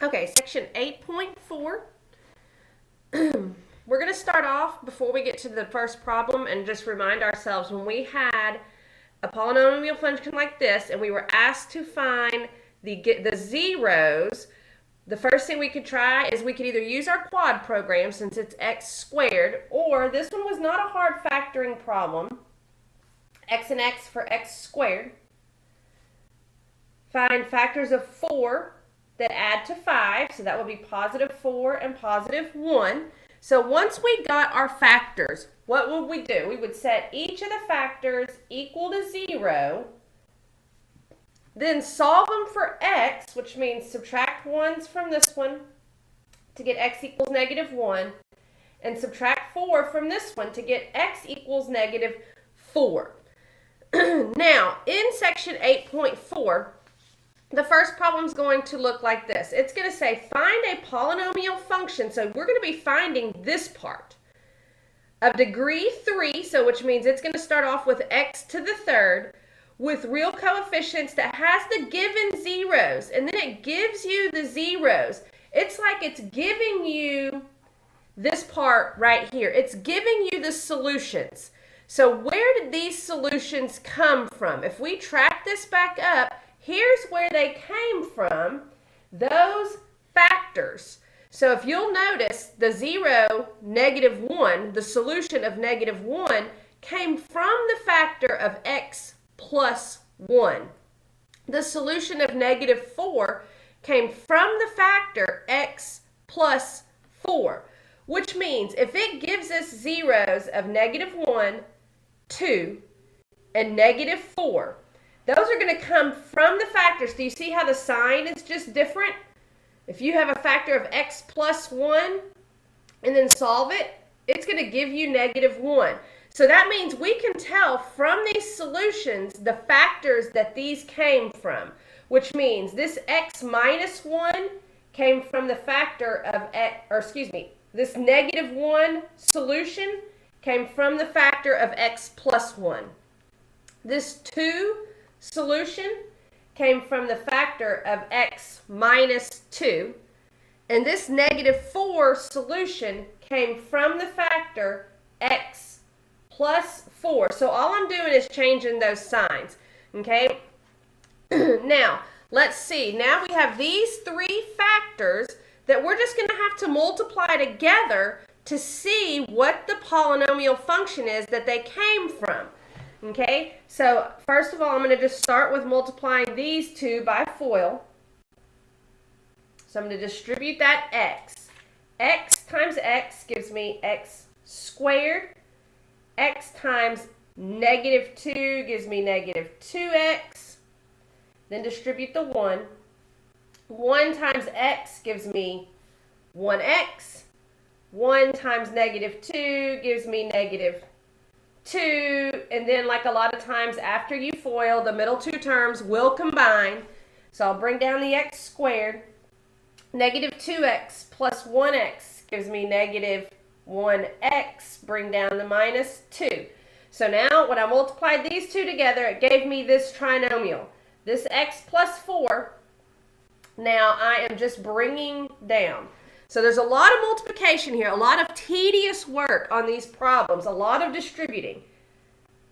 Okay, section 8.4. We're going to start off before we get to the first problem and just remind ourselves when we had a polynomial function like this and we were asked to find the zeros, the first thing we could try is we could either use our quad program since it's x squared, or this one was not a hard factoring problem, x and x for x squared. Find factors of 4 that add to 5, so that would be positive 4 and positive 1. So once we got our factors, what would we do? We would set each of the factors equal to 0, then solve them for x, which means subtract 1s from this one to get x equals negative 1, and subtract 4 from this one to get x equals negative 4. Now, in section 8.4, the first problem is going to look like this. It's going to say find a polynomial function. So we're going to be finding this part of degree 3, so which means it's going to start off with x to the third with real coefficients that has the given zeros, and then it gives you the zeros. It's like it's giving you this part right here. It's giving you the solutions. So where did these solutions come from? If we track this back up, here's where they came from, those factors. So if you'll notice, the 0, negative 1, the solution of negative 1 came from the factor of x plus 1. The solution of negative 4 came from the factor x plus 4, which means if it gives us zeros of negative 1, 2, and negative 4, those are going to come from the factors. Do you see how the sign is just different? If you have a factor of x plus 1 and then solve it, it's going to give you negative 1. So that means we can tell from these solutions the factors that these came from, which means this x minus 1 came from the factor of this negative 1 solution came from the factor of x plus 1. This 2 solution came from the factor of x minus 2. And this negative 4 solution came from the factor x plus 4. So all I'm doing is changing those signs. Okay? Now, let's see. Now we have these 3 factors that we're just going to have to multiply together to see what the polynomial function is that they came from. Okay, so first of all, I'm going to just start with multiplying these two by FOIL. So I'm going to distribute that x. X times x gives me x squared. X times negative 2 gives me negative 2x. Then distribute the 1. 1 times x gives me 1x. 1 times negative 2 gives me negative 2, and then like a lot of times after you FOIL, the middle 2 terms will combine. So I'll bring down the x squared. Negative 2x plus 1x gives me negative 1x. Bring down the minus 2. So now when I multiplied these two together, it gave me this trinomial. This x plus 4, now I am just bringing down. So there's a lot of multiplication here, a lot of tedious work on these problems, a lot of distributing.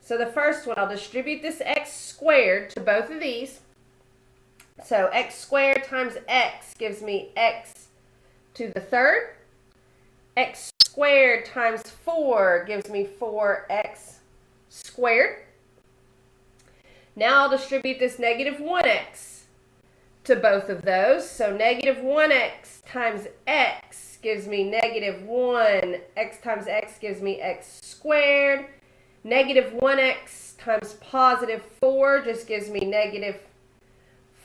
So the first one, I'll distribute this x squared to both of these. So x squared times x gives me x to the third. X squared times 4 gives me 4x squared. Now I'll distribute this negative 1x to both of those. So negative 1x times x gives me negative 1. X times x gives me x squared. Negative 1x times positive 4 just gives me negative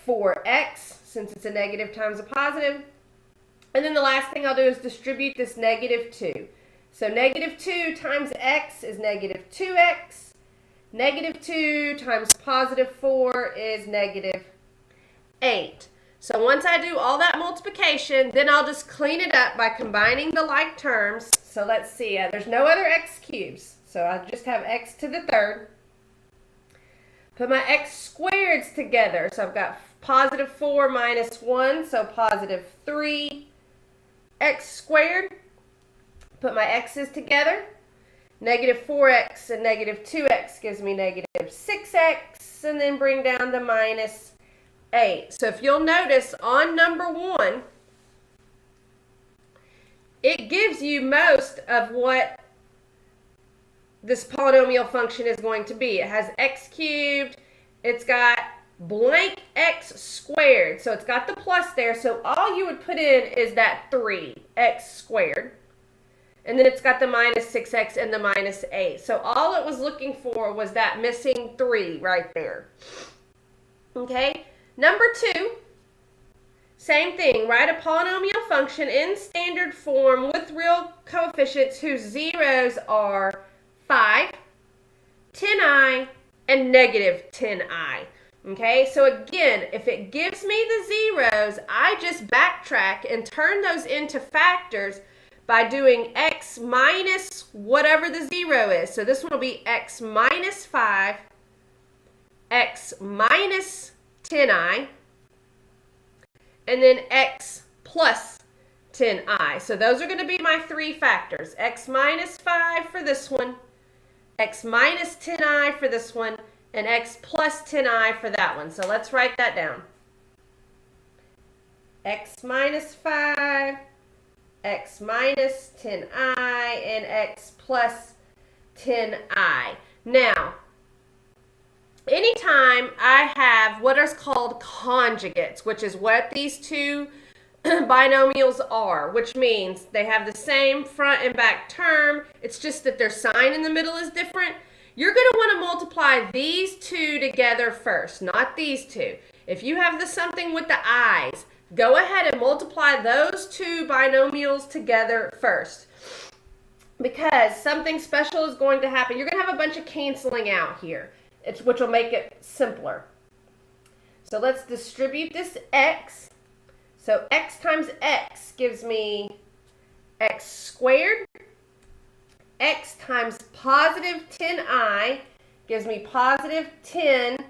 4x, since it's a negative times a positive. And then the last thing I'll do is distribute this negative 2. So negative 2 times x is negative 2x. Negative 2 times positive 4 is negative 8. So once I do all that multiplication, then I'll just clean it up by combining the like terms. So let's see, there's no other x cubes. So I just have x to the third. Put my x squareds together. So I've got positive 4 minus 1, so positive 3x squared. Put my x's together. Negative 4x and negative 2x gives me negative 6x, and then bring down to minus 8. So if you'll notice on number 1, it gives you most of what this polynomial function is going to be. It has x cubed, it's got blank x squared, so it's got the plus there, so all you would put in is that 3x squared. And then it's got the minus 6x and the minus 8. So all it was looking for was that missing 3 right there. Okay, number 2, same thing. Write a polynomial function in standard form with real coefficients whose zeros are 5, 10i, and negative 10i. Okay, so again, if it gives me the zeros, I just backtrack and turn those into factors by doing x minus whatever the zero is. So this one will be x minus 5, x minus 10i, and then x plus 10i. So those are going to be my 3 factors. X minus 5 for this one, x minus 10i for this one, and x plus 10i for that one. So let's write that down. X minus 5, x minus 10i, and x plus 10i. Now, anytime I have what are called conjugates, which is what these two binomials are, which means they have the same front and back term, it's just that their sign in the middle is different, you're going to want to multiply these two together first, not these two. If you have the something with the i's, go ahead and multiply those two binomials together first, because something special is going to happen. You're going to have a bunch of canceling out here, which will make it simpler. So let's distribute this x. So x times x gives me x squared. X times positive 10i gives me positive 10ix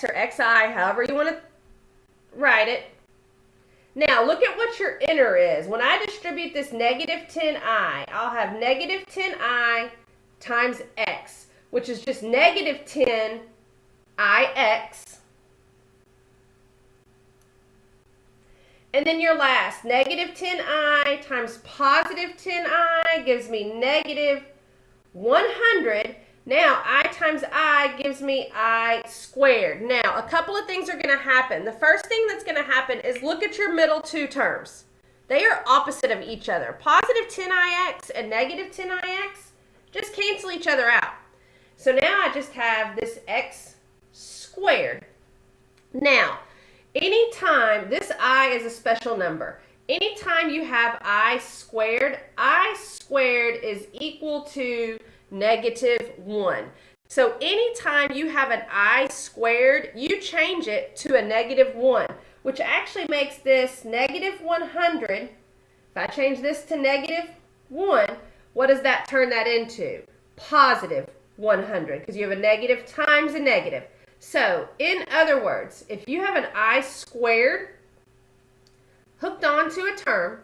or xi, however you want to write it. Now look at what your inner is. When I distribute this negative 10i, I'll have negative 10i times x, which is just negative 10ix. And then your last, negative 10i times positive 10i gives me negative 100. Now, I times I gives me I squared. Now, a couple of things are going to happen. The first thing that's going to happen is look at your middle two terms. They are opposite of each other. Positive 10ix and negative 10ix just cancel each other out. So now I just have this x squared. Now, anytime, this I is a special number. Anytime you have I squared is equal to negative 1. So anytime you have an I squared, you change it to a negative 1, which actually makes this negative 100. If I change this to negative 1, what does that turn that into? Positive 100, because you have a negative times a negative. So, in other words, if you have an I squared hooked onto a term,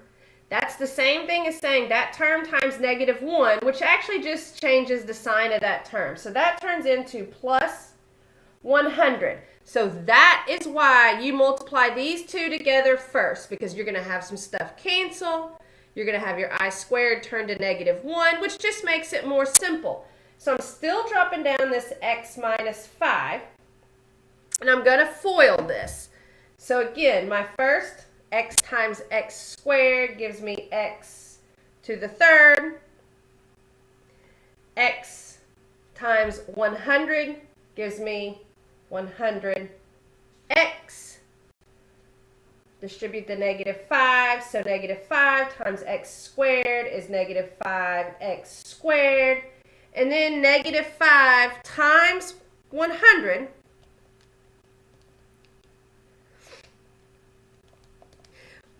that's the same thing as saying that term times negative 1, which actually just changes the sign of that term. So that turns into plus 100. So that is why you multiply these two together first, because you're going to have some stuff cancel. You're going to have your I squared turned to negative 1, which just makes it more simple. So I'm still dropping down this x minus 5. And I'm going to FOIL this. So again, my first x times x squared gives me x to the third. X times 100 gives me 100x. Distribute the negative 5. So negative 5 times x squared is negative 5x squared. And then negative 5 times 100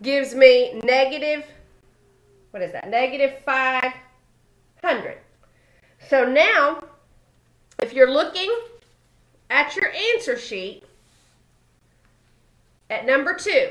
gives me negative, what is that? Negative 500. So now, if you're looking at your answer sheet, At number 2,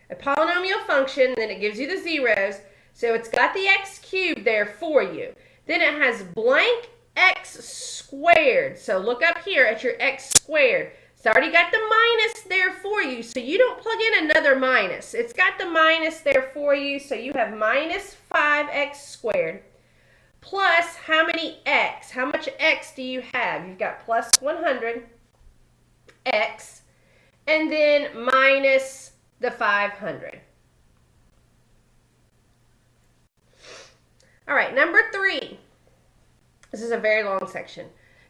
a polynomial function, then it gives you the zeros. So it's got the x cubed there for you. Then it has blank x squared. So look up here at your x squared. It's already got the minus there for you, so you don't plug in another minus. It's got the minus there for you, so you have minus 5x squared. Plus, how many x? How much x do you have? You've got plus 100x, and then minus the 500. All right, number 3. This is a very long section.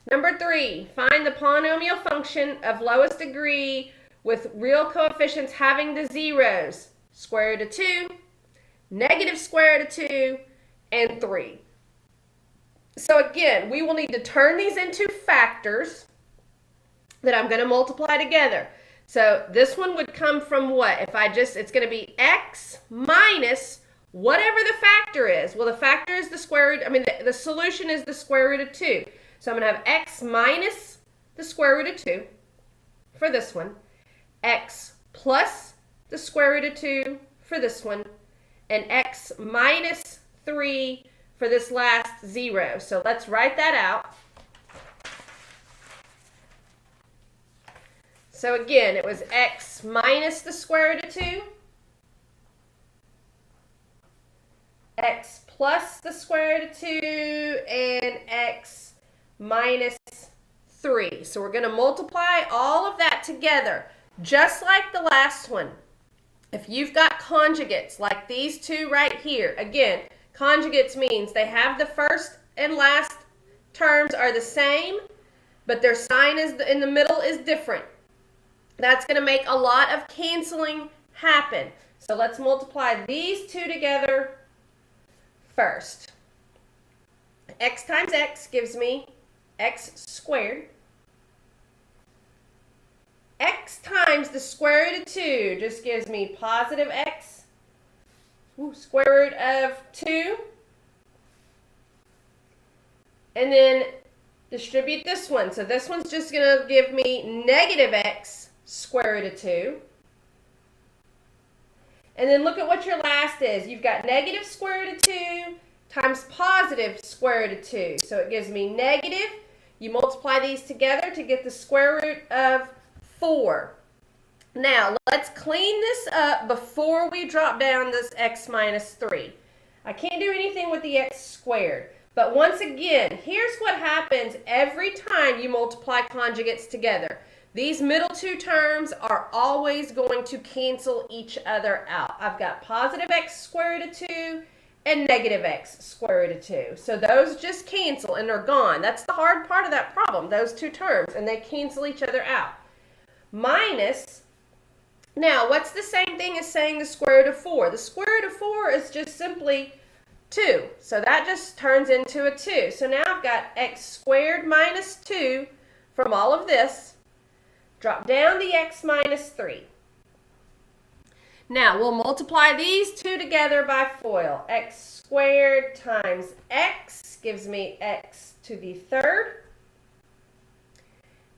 Number 3, find the polynomial function of lowest degree with real coefficients having the zeros. Square root of 2, negative square root of 2, and 3. So again, we will need to turn these into factors that I'm going to multiply together. So this one would come from what? It's going to be x minus whatever the factor is. Well, the factor is the square root, the solution is the square root of 2. So I'm going to have x minus the square root of 2 for this one, x plus the square root of 2 for this one, and x minus 3 for this last 0. So let's write that out. So again, it was x minus the square root of 2, x plus the square root of 2, and x minus 3. So we're going to multiply all of that together, just like the last one. If you've got conjugates, like these two right here, again, conjugates means they have the first and last terms are the same, but their sign is in the middle is different. That's going to make a lot of canceling happen. So let's multiply these two together first. X times x gives me x squared. X times the square root of 2 just gives me positive x. Square root of 2. And then distribute this one. So this one's just going to give me negative x square root of 2. And then look at what your last is. You've got negative square root of 2 times positive square root of 2. So it gives me negative. You multiply these together to get the square root of 4. Now, let's clean this up before we drop down this x minus 3. I can't do anything with the x squared. But once again, here's what happens every time you multiply conjugates together. These middle two terms are always going to cancel each other out. I've got positive x square root of 2 and negative x square root of 2. So those just cancel and they're gone. That's the hard part of that problem, those two terms, and they cancel each other out. Minus, now what's the same thing as saying the square root of 4? The square root of 4 is just simply 2. So that just turns into a 2. So now I've got x squared minus 2 from all of this. Drop down the x minus 3. Now, we'll multiply these two together by FOIL. X squared times x gives me x to the third.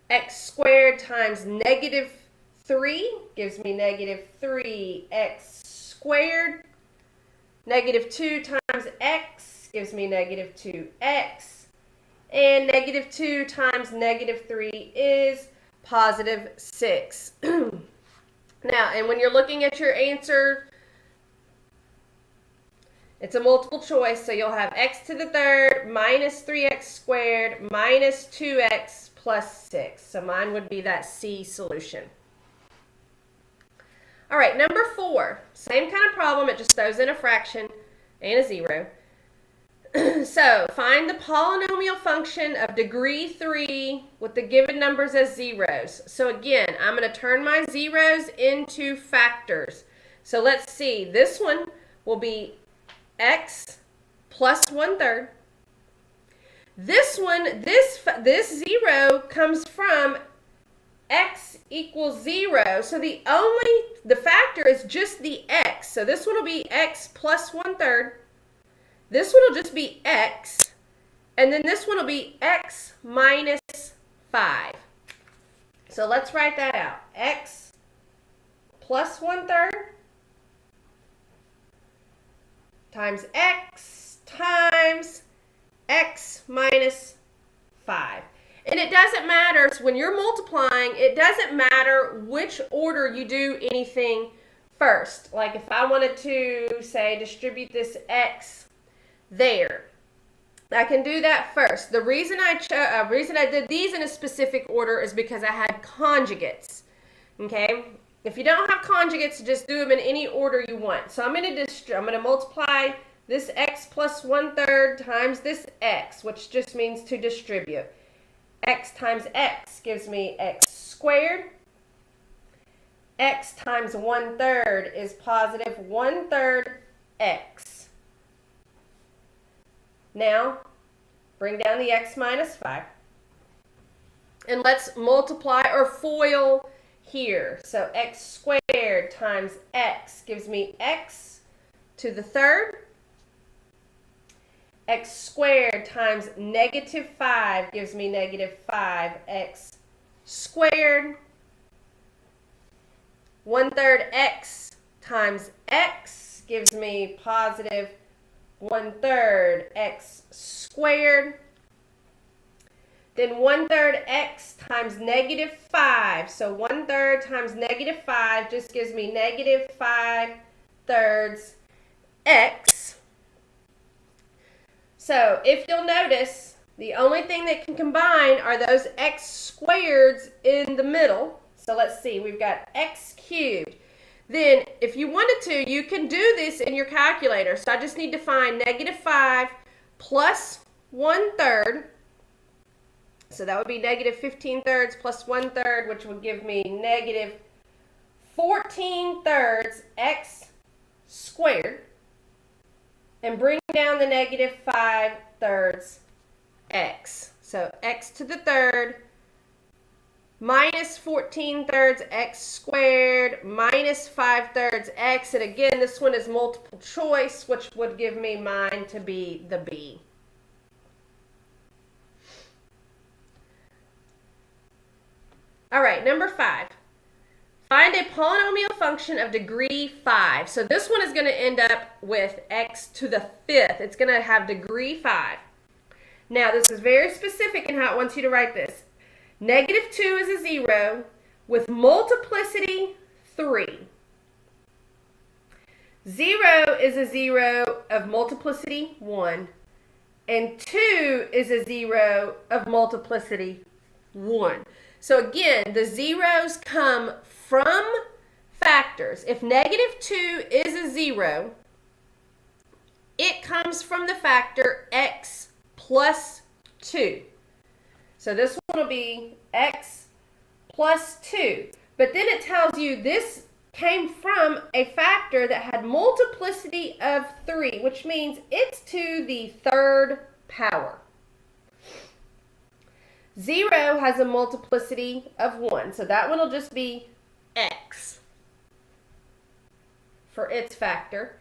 X squared times negative 3 gives me negative 3x squared. Negative 2 times x gives me negative 2x. And negative 2 times negative 3 is positive 6. Now, and when you're looking at your answer, it's a multiple choice, so you'll have x to the third minus 3x squared minus 2x plus 6. So mine would be that C solution. All right, number 4. Same kind of problem, it just throws in a fraction and a 0. So, find the polynomial function of degree 3 with the given numbers as zeros. So again, I'm going to turn my zeros into factors. So let's see, this one will be x plus 1/3. This one, this 0 comes from x equals 0. So the factor is just the x. So this one will be x plus 1/3. This one will just be x, and then this one will be x minus 5. So let's write that out. X plus 1/3 times x minus 5. And it doesn't matter, when you're multiplying, it doesn't matter which order you do anything first. Like if I wanted to, say, distribute this x there, I can do that first. The reason I did these in a specific order is because I had conjugates. Okay? If you don't have conjugates, just do them in any order you want. So I'm going to multiply this x plus 1/3 times this x, which just means to distribute. X times x gives me x squared. X times 1/3 is positive 1/3 x. Now, bring down the x minus 5. And let's multiply or FOIL here. So x squared times x gives me x to the 3rd. X squared times negative 5 gives me negative 5x squared. 1/3 x times x gives me positive 1/3 x squared. Then 1/3 x times negative 5. So 1/3 times negative 5 just gives me negative 5/3 x. So if you'll notice, the only thing that can combine are those x squareds in the middle. So let's see, we've got x cubed. Then if you wanted to, you can do this in your calculator. So I just need to find negative 5 plus 1/3. So that would be negative 15/3 plus 1/3, which would give me negative 14/3 x squared. And bring down the negative 5/3 x. So x to the 3rd minus 14/3 x squared minus 5/3 x. And again, this one is multiple choice, which would give me mine to be the B. All right, number 5. Find a polynomial function of degree 5. So this one is going to end up with x to the 5th. It's going to have degree 5. Now, this is very specific in how it wants you to write this. Negative 2 is a 0 with multiplicity 3. 0 is a 0 of multiplicity 1. And 2 is a 0 of multiplicity 1. So again, the zeros come from factors. If negative 2 is a 0, it comes from the factor x plus 2. So this one will be x plus 2. But then it tells you this came from a factor that had multiplicity of 3, which means it's to the 3rd power. 0 has a multiplicity of 1, so that one will just be x for its factor.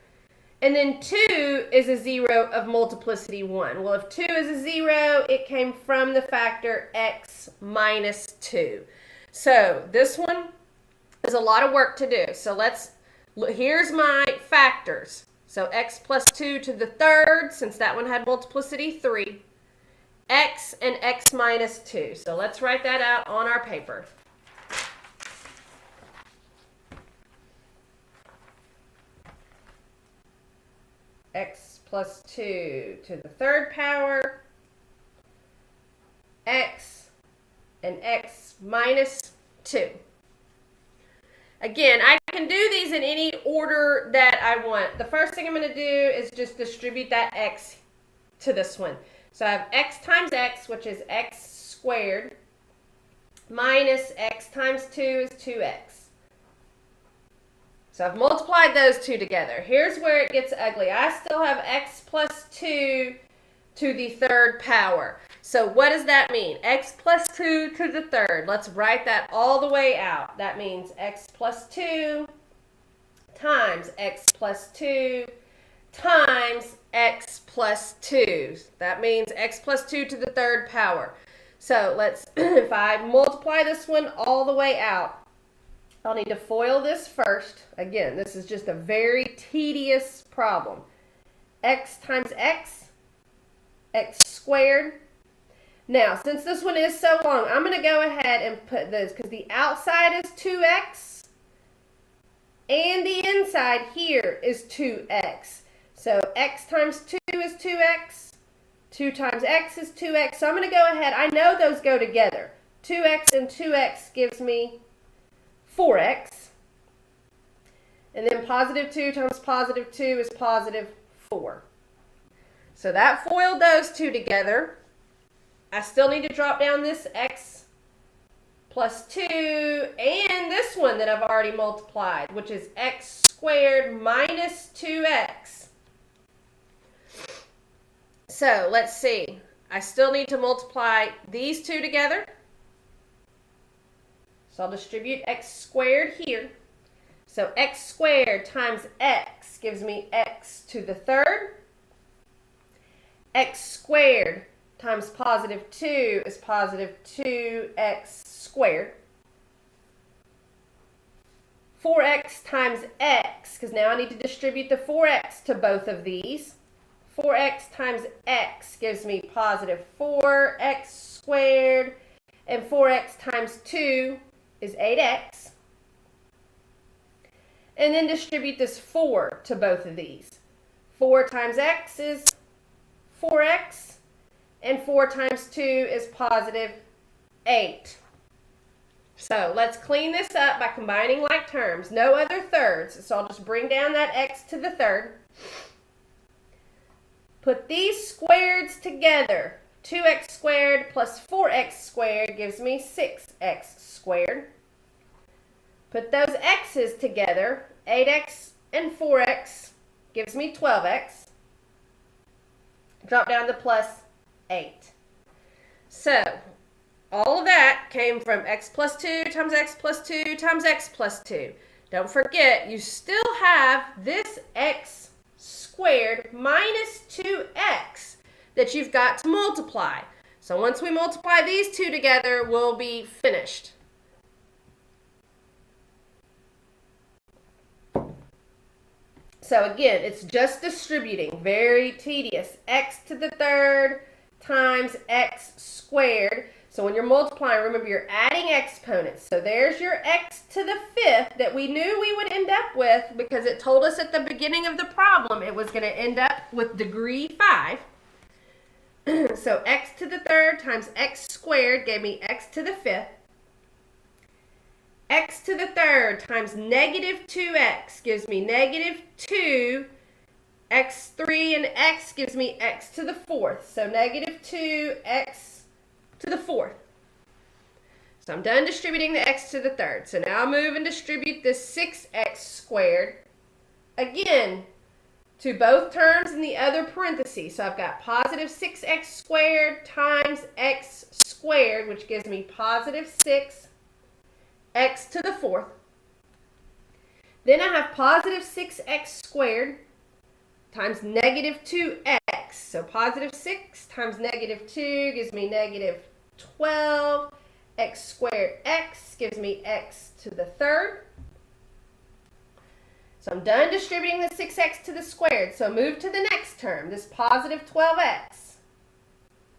And then 2 is a 0 of multiplicity 1. Well, if 2 is a 0, it came from the factor x minus 2. So this one is a lot of work to do. So here's my factors. So x plus 2 to the 3rd, since that one had multiplicity 3. X and x minus 2. So let's write that out on our paper. X plus 2 to the 3rd power. X and x minus 2. Again, I can do these in any order that I want. The first thing I'm going to do is just distribute that x to this one. So I have x times x, which is x squared, minus x times 2 is 2x. So I've multiplied those two together. Here's where it gets ugly. I still have x plus 2 to the 3rd power. So what does that mean? X plus 2 to the 3rd. Let's write that all the way out. That means x plus 2 times x plus 2 times x plus 2. That means x plus 2 to the 3rd power. So if I multiply this one all the way out, I'll need to FOIL this first. Again, this is just a very tedious problem. X times x, x squared. Now, since this one is so long, I'm going to go ahead and put this, because the outside is 2x, and the inside here is 2x. So x times 2 is 2x, 2 times x is 2x. So I'm going to go ahead, I know those go together. 2x and 2x gives me 4x. And then positive 2 times positive 2 is positive 4. So that FOILed those two together. I still need to drop down this x plus 2 and this one that I've already multiplied, which is x squared minus 2x. So let's see. I still need to multiply these two together. So I'll distribute x squared here. So x squared times x gives me x to the third. X squared times positive 2 is positive 2x squared. 4x times x, because now I need to distribute the 4x to both of these. 4x times x gives me positive 4x squared, and 4x times 2 is 8x. And then distribute this 4 to both of these. 4 times x is 4x, and 4 times 2 is positive 8. So let's clean this up by combining like terms. No other thirds, so I'll just bring down that x to the third. Put these squareds together. 2x squared plus 4x squared gives me 6x squared. Put those x's together. 8x and 4x gives me 12x. Drop down the plus 8. So, all of that came from x plus 2 times x plus 2 times x plus 2. Don't forget, you still have this x squared minus 2x that you've got to multiply. So once we multiply these two together, we'll be finished. So again, it's just distributing, very tedious. X to the third times x squared. So when you're multiplying, remember you're adding exponents. So there's your x to the fifth that we knew we would end up with because it told us at the beginning of the problem it was going to end up with degree 5. So x to the third times x squared gave me x to the fifth. X to the third times negative 2x gives me negative 2. X3 and x gives me x to the fourth. So negative 2x to the fourth. So I'm done distributing the x to the third. So now I'll move and distribute this 6x squared again to both terms in the other parentheses. So I've got positive 6x squared times x squared, which gives me positive 6 x to the fourth. Then I have positive 6x squared times negative 2x. So positive 6 times negative 2 gives me negative 12. X squared x gives me x to the third. So I'm done distributing the 6x to the squared. So move to the next term. This positive 12x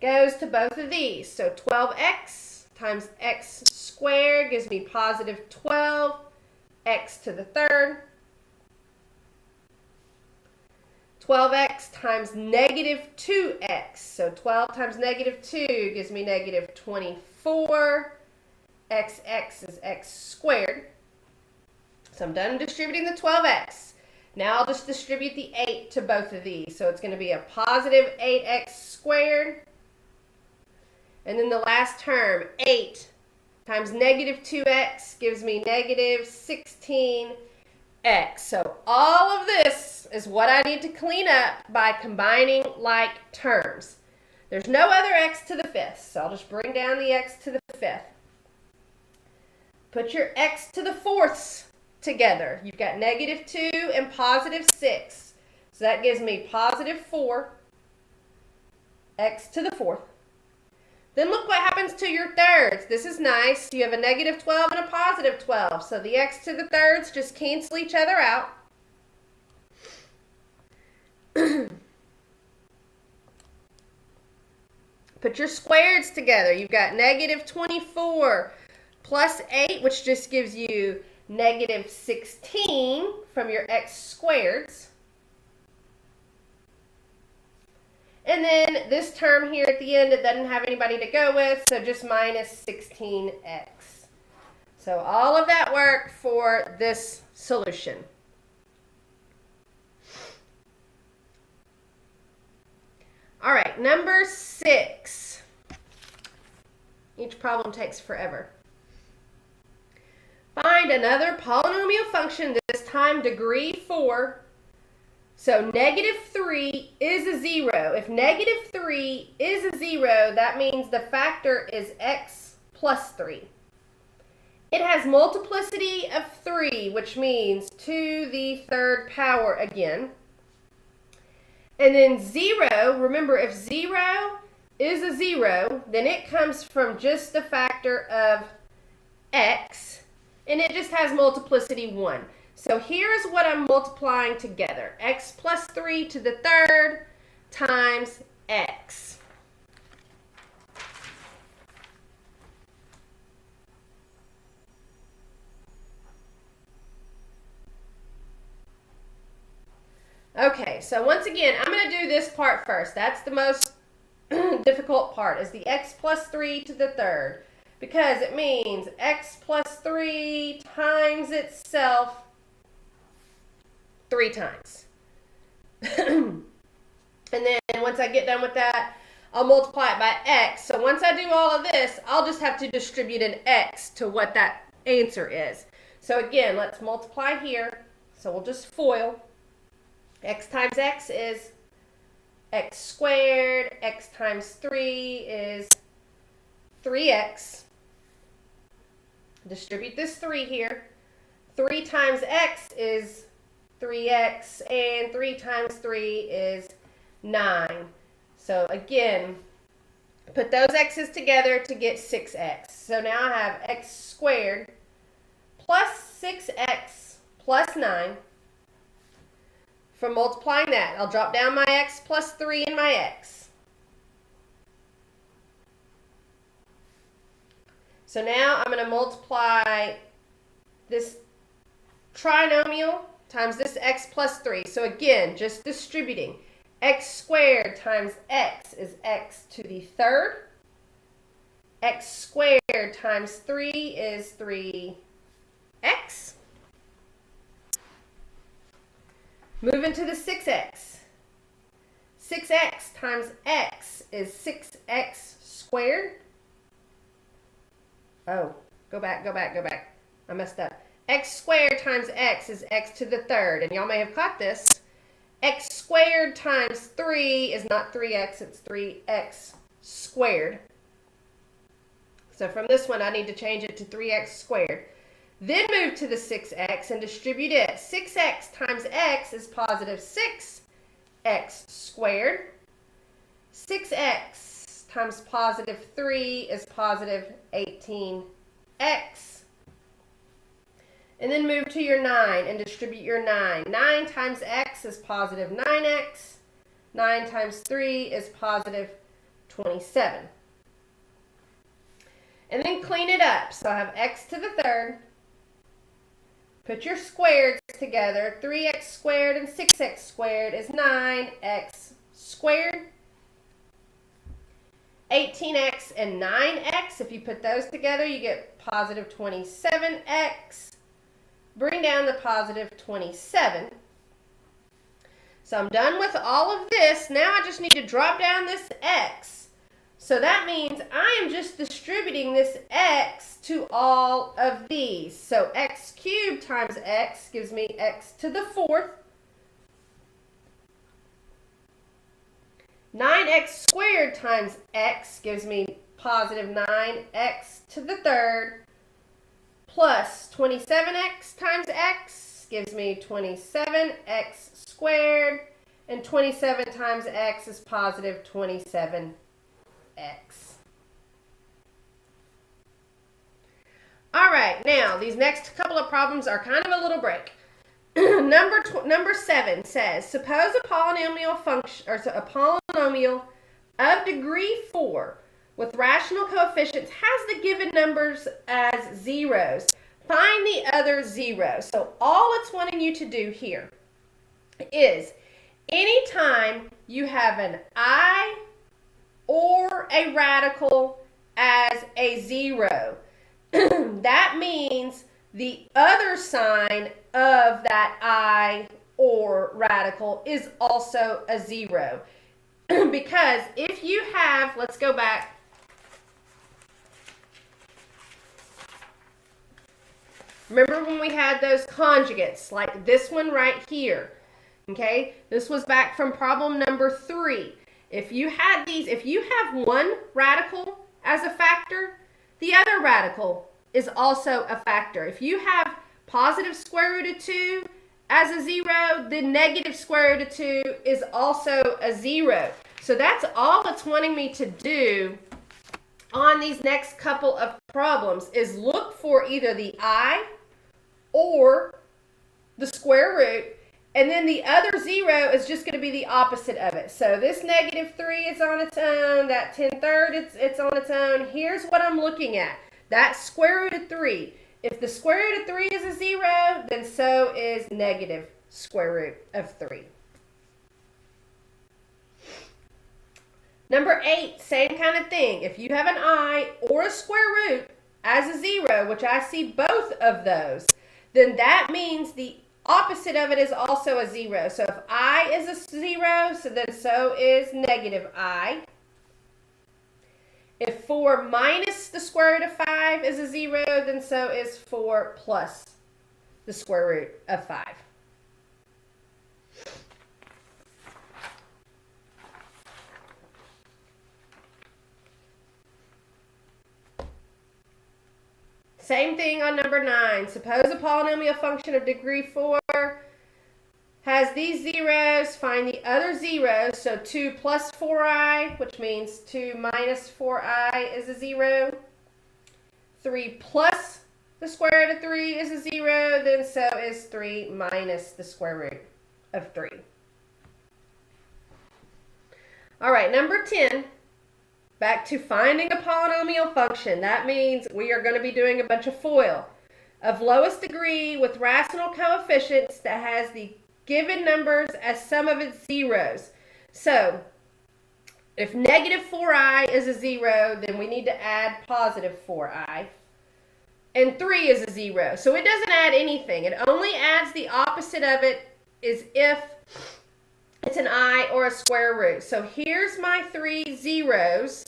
goes to both of these. So 12x times x squared gives me positive 12 x to the third. 12x times negative 2x. So 12 times negative 2 gives me negative 24. X is x squared. So I'm done distributing the 12x. Now I'll just distribute the 8 to both of these. So it's going to be a positive 8x squared. And then the last term, 8 times negative 2x gives me negative 16x. So all of this is what I need to clean up by combining like terms. There's no other x to the fifth, so I'll just bring down the x to the fifth. Put your x to the fourths together. You've got negative 2 and positive 6. So that gives me positive 4 x to the fourth. Then look what happens to your thirds. This is nice. You have a negative 12 and a positive 12. So the x to the thirds just cancel each other out. Put your squareds together. You've got negative 24 plus 8, which just gives you negative 16 from your x squareds. And then this term here at the end, it doesn't have anybody to go with, so just minus 16x. So all of that worked for this solution. All right, number 6. Each problem takes forever. Find another polynomial function, this time degree 4. So negative 3 is a 0. If negative 3 is a 0, that means the factor is x plus 3. It has multiplicity of 3, which means to the third power again. And then 0, remember if 0 is a 0, then it comes from just the factor of x, and it just has multiplicity 1. So here's what I'm multiplying together. X plus 3 to the third times x. Okay, so once again, I'm going to do this part first. That's the most difficult part, is the x plus 3 to the third. Because it means x plus 3 times itself 3 times. And then once I get done with that, I'll multiply it by x. So once I do all of this, I'll just have to distribute an x to what that answer is. So again, let's multiply here. So we'll just FOIL. X times x is x squared. X times 3 is 3x. Distribute this 3 here. 3 times x is 3x, and 3 times 3 is 9. So again, put those x's together to get 6x. So now I have x squared plus 6x plus 9. From multiplying that, I'll drop down my x plus 3 and my x. So now I'm going to multiply this trinomial times this x plus 3. So again, just distributing. X squared times x is x to the third. X squared times 3 is 3x. Moving to the 6x. 6x times x is 6x squared. Oh, go back. I messed up. X squared times x is x to the third. And y'all may have caught this. X squared times 3 is not 3x, it's 3x squared. So from this one, I need to change it to 3x squared. Then move to the 6x and distribute it. 6x times x is positive 6x squared. 6x times positive 3 is positive 18x. And then move to your 9 and distribute your 9. 9 times x is positive 9x. 9 times 3 is positive 27. And then clean it up. So I have x to the third. Put your squareds together. 3x squared and 6x squared is 9x squared. 18x and 9x, if you put those together, you get positive 27x. Bring down the positive 27. So I'm done with all of this. Now I just need to drop down this x. So that means I am just distributing this x to all of these. So x cubed times x gives me x to the fourth. 9x squared times x gives me positive 9x to the third. Plus 27x times x gives me 27x squared. And 27 times x is positive 27x. All right, now these next couple of problems are kind of a little break. Number 7 says, suppose a polynomial function or a polynomial of degree 4 with rational coefficients has the given numbers as zeros. Find the other zero. So all it's wanting you to do here is anytime you have an I or a radical as a zero, that means the other sign of that I or radical is also a zero. Because if you have, let's go back. Remember when we had those conjugates, like this one right here, okay? This was back from problem number 3. If you had these, if you have one radical as a factor, the other radical is also a factor. If you have positive square root of 2 as a zero, the negative square root of 2 is also a zero. So that's all it's wanting me to do on these next couple of problems is look for either the I or the square root, and then the other zero is just going to be the opposite of it. So this negative 3 is on its own, that 10/3 it's on its own. Here's what I'm looking at. That square root of 3. If the square root of 3 is a zero, then so is negative square root of 3. Number 8, same kind of thing. If you have an I or a square root as a zero, which I see both of those, then that means the opposite of it is also a zero. So if I is a zero, so is negative I. If 4 minus the square root of 5 is a zero, then so is 4 plus the square root of 5. Same thing on number 9. Suppose a polynomial function of degree 4 has these zeros. Find the other zeros. So 2 plus 4i, which means 2 minus 4i is a zero. 3 plus the square root of 3 is a zero. Then so is 3 minus the square root of 3. All right, number 10. Back to finding a polynomial function. That means we are going to be doing a bunch of FOIL. Of lowest degree with rational coefficients that has the given numbers as sum of its zeros. So, if negative 4i is a zero, then we need to add positive 4i. And 3 is a zero. So it doesn't add anything. It only adds the opposite of it is if it's an I or a square root. So here's my 3 zeros,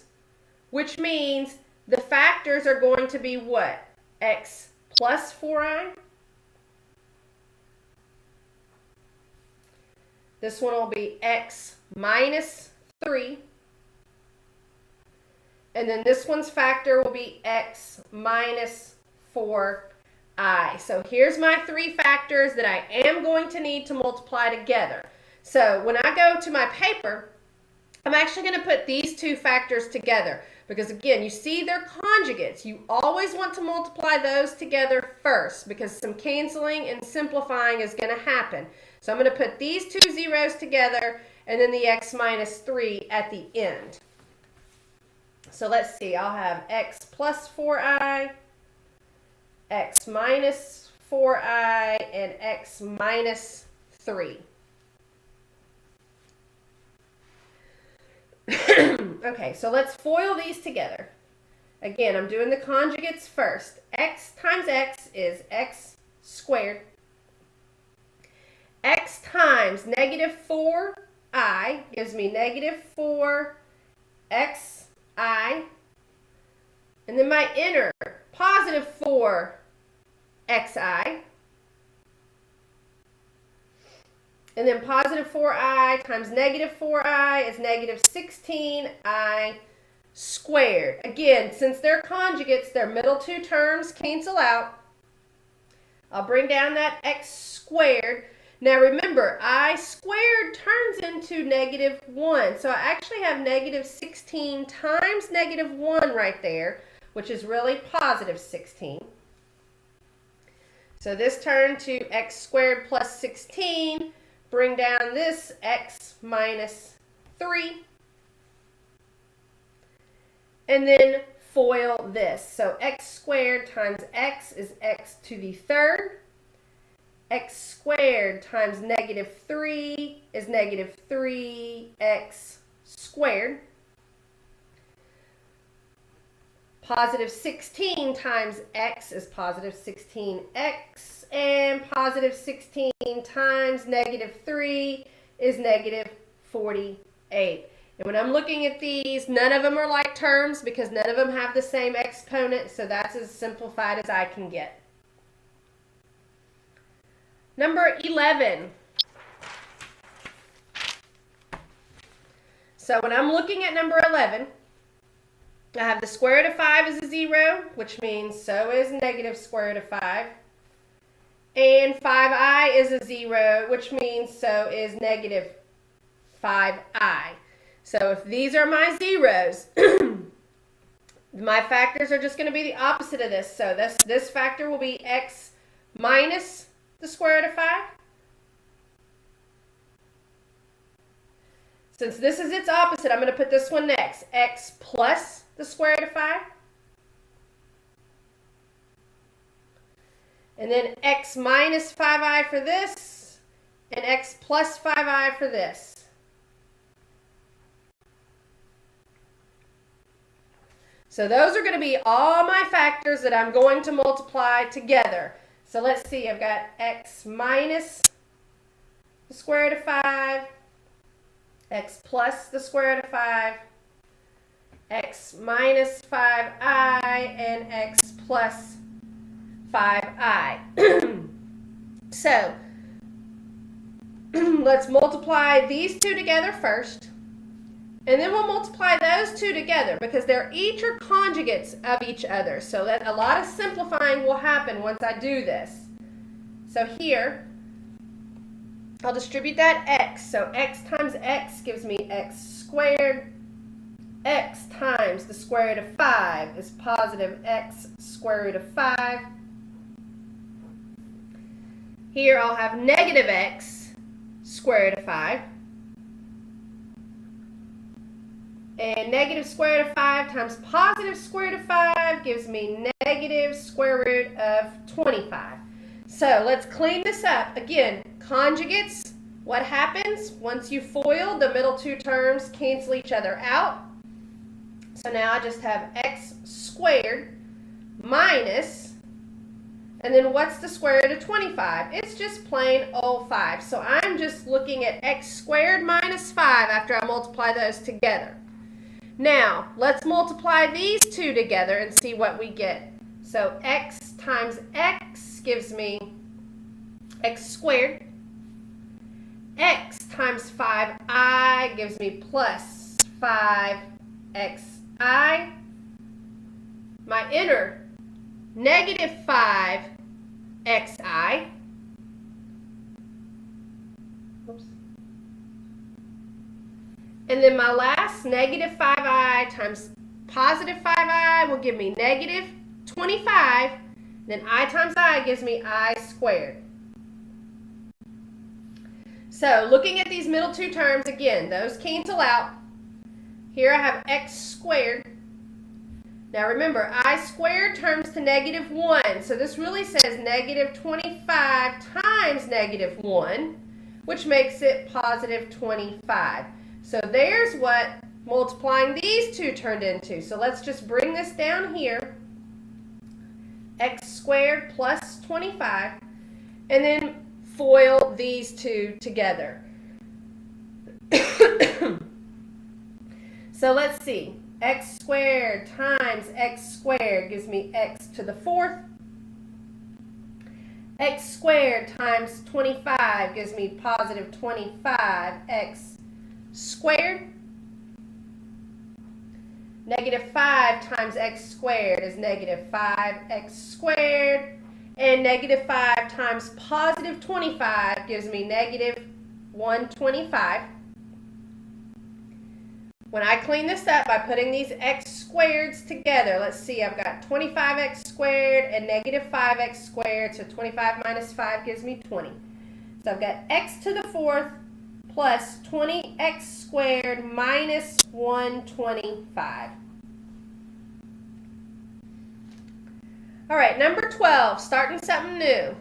which means the factors are going to be what? X plus 4i. This one will be x minus 3. And then this one's factor will be x minus 4i. So here's my 3 factors that I am going to need to multiply together. So when I go to my paper, I'm actually going to put these 2 factors together because, again, you see they're conjugates. You always want to multiply those together first because some canceling and simplifying is going to happen. So I'm going to put these 2 zeros together and then the x minus 3 at the end. So let's see. I'll have x plus 4i, x minus 4i, and x minus 3. Okay, so let's FOIL these together. Again, I'm doing the conjugates first. X times x is x squared. X times negative 4i gives me negative 4xi. And then my inner, positive 4xi. And then positive 4i times negative 4i is negative 16i squared. Again, since they're conjugates, their middle 2 terms cancel out. I'll bring down that x squared. Now remember, I squared turns into negative 1. So I actually have negative 16 times negative 1 right there, which is really positive 16. So this turned to x squared plus 16. Bring down this x minus 3. And then FOIL this. So x squared times x is x to the third. X squared times negative 3 is negative 3x squared. Positive 16 times x is positive 16x, and positive 16 times negative 3 is negative 48. And when I'm looking at these, none of them are like terms because none of them have the same exponent, so that's as simplified as I can get. Number 11. So when I'm looking at number 11, I have the square root of 5 is a 0, which means so is negative square root of 5. And 5i is a 0, which means so is negative 5i. So if these are my zeros, my factors are just going to be the opposite of this. So this factor will be x minus the square root of 5. Since this is its opposite, I'm going to put this one next. X plus the square root of 5. And then x minus 5i for this, and x plus 5i for this. So those are going to be all my factors that I'm going to multiply together. So let's see, I've got x minus the square root of 5, x plus the square root of 5, x minus 5i, and x plus 5i. So let's multiply these two together first. And then we'll multiply those two together because they're each are conjugates of each other. So that a lot of simplifying will happen once I do this. So here, I'll distribute that x. So x times x gives me x squared. X times the square root of 5 is positive x square root of 5. Here I'll have negative x square root of 5. And negative square root of 5 times positive square root of 5 gives me negative square root of 25. So let's clean this up. Again, conjugates, what happens? Once you FOIL, the middle two terms cancel each other out. So now I just have x squared minus, and then what's the square root of 25? It's just plain old 5. So I'm just looking at x squared minus 5 after I multiply those together. Now, let's multiply these two together and see what we get. So x times x gives me x squared. X times 5i gives me plus 5xi. My inner, negative 5xi. Oops. And then my last, negative 5i times positive 5i will give me negative 25. Then I times I gives me I squared. So looking at these middle two terms, again, those cancel out. Here I have x squared. Now remember, I squared turns to negative 1. So this really says negative 25 times negative 1, which makes it positive 25. So there's what multiplying these two turned into. So let's just bring this down here. X squared plus 25. And then FOIL these two together. So let's see. X squared times x squared gives me x to the 4th. X squared times 25 gives me positive 25x squared. Negative 5 times x squared is negative 5x squared. And negative 5 times positive 25 gives me negative 125. when I clean this up by putting these x squareds together, let's see, I've got 25x squared and negative 5x squared, so 25 minus 5 gives me 20. So I've got x to the fourth plus 20x squared minus 125. All right, number 12, starting something new.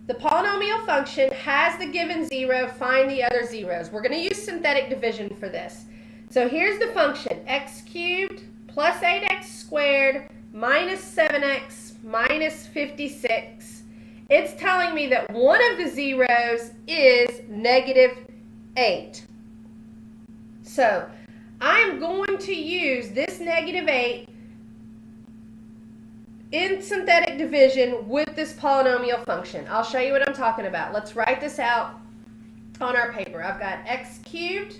The polynomial function has the given 0, find the other zeros. We're going to use synthetic division for this. So here's the function, x cubed plus 8x squared minus 7x minus 56. It's telling me that one of the zeros is negative 8. So I'm going to use this negative 8 in synthetic division with this polynomial function. I'll show you what I'm talking about. Let's write this out on our paper. I've got x cubed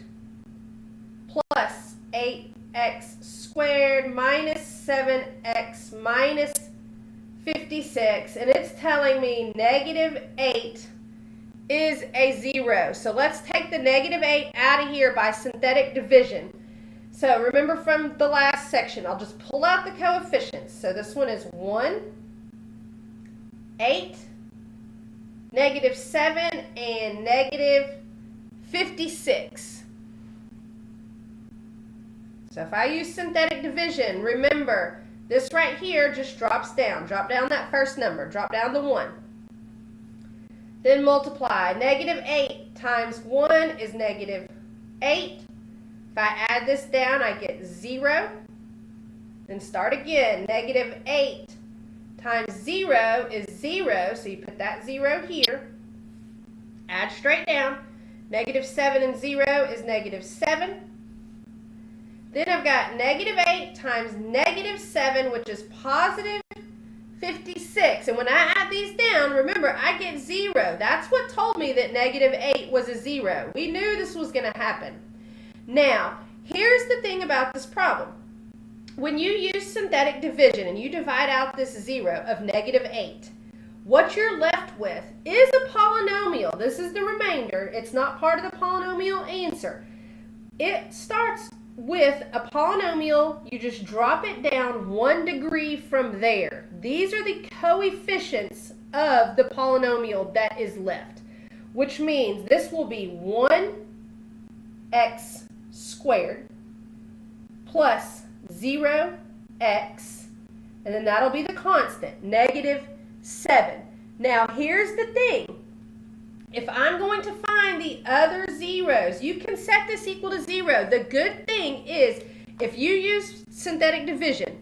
plus 8x squared minus 7x minus 56, and it's telling me negative 8 is a 0. So let's take the negative 8 out of here by synthetic division. So remember from the last section, I'll just pull out the coefficients. So this one is 1, 8, negative 7, and negative 56. So if I use synthetic division, remember, this right here just drops down. Drop down that first number. Drop down the 1. Then multiply. Negative 8 times 1 is negative 8. If I add this down, I get 0. Then start again. Negative 8 times 0 is 0, so you put that 0 here. Add straight down. Negative 7 and 0 is negative 7. Then I've got negative 8 times negative 7, which is positive 56. And when I add these down, remember, I get 0. That's what told me that negative 8 was a 0. We knew this was going to happen. Now, here's the thing about this problem. When you use synthetic division and you divide out this 0 of negative 8, what you're left with is a polynomial. This is the remainder. It's not part of the polynomial answer. It starts with a polynomial. You just drop it down 1 degree from there. These are the coefficients of the polynomial that is left, which means this will be 1x squared plus 0x, and then that'll be the constant, negative 7. Now here's the thing. If I'm going to find the other zeros, you can set this equal to 0. The good thing is if you use synthetic division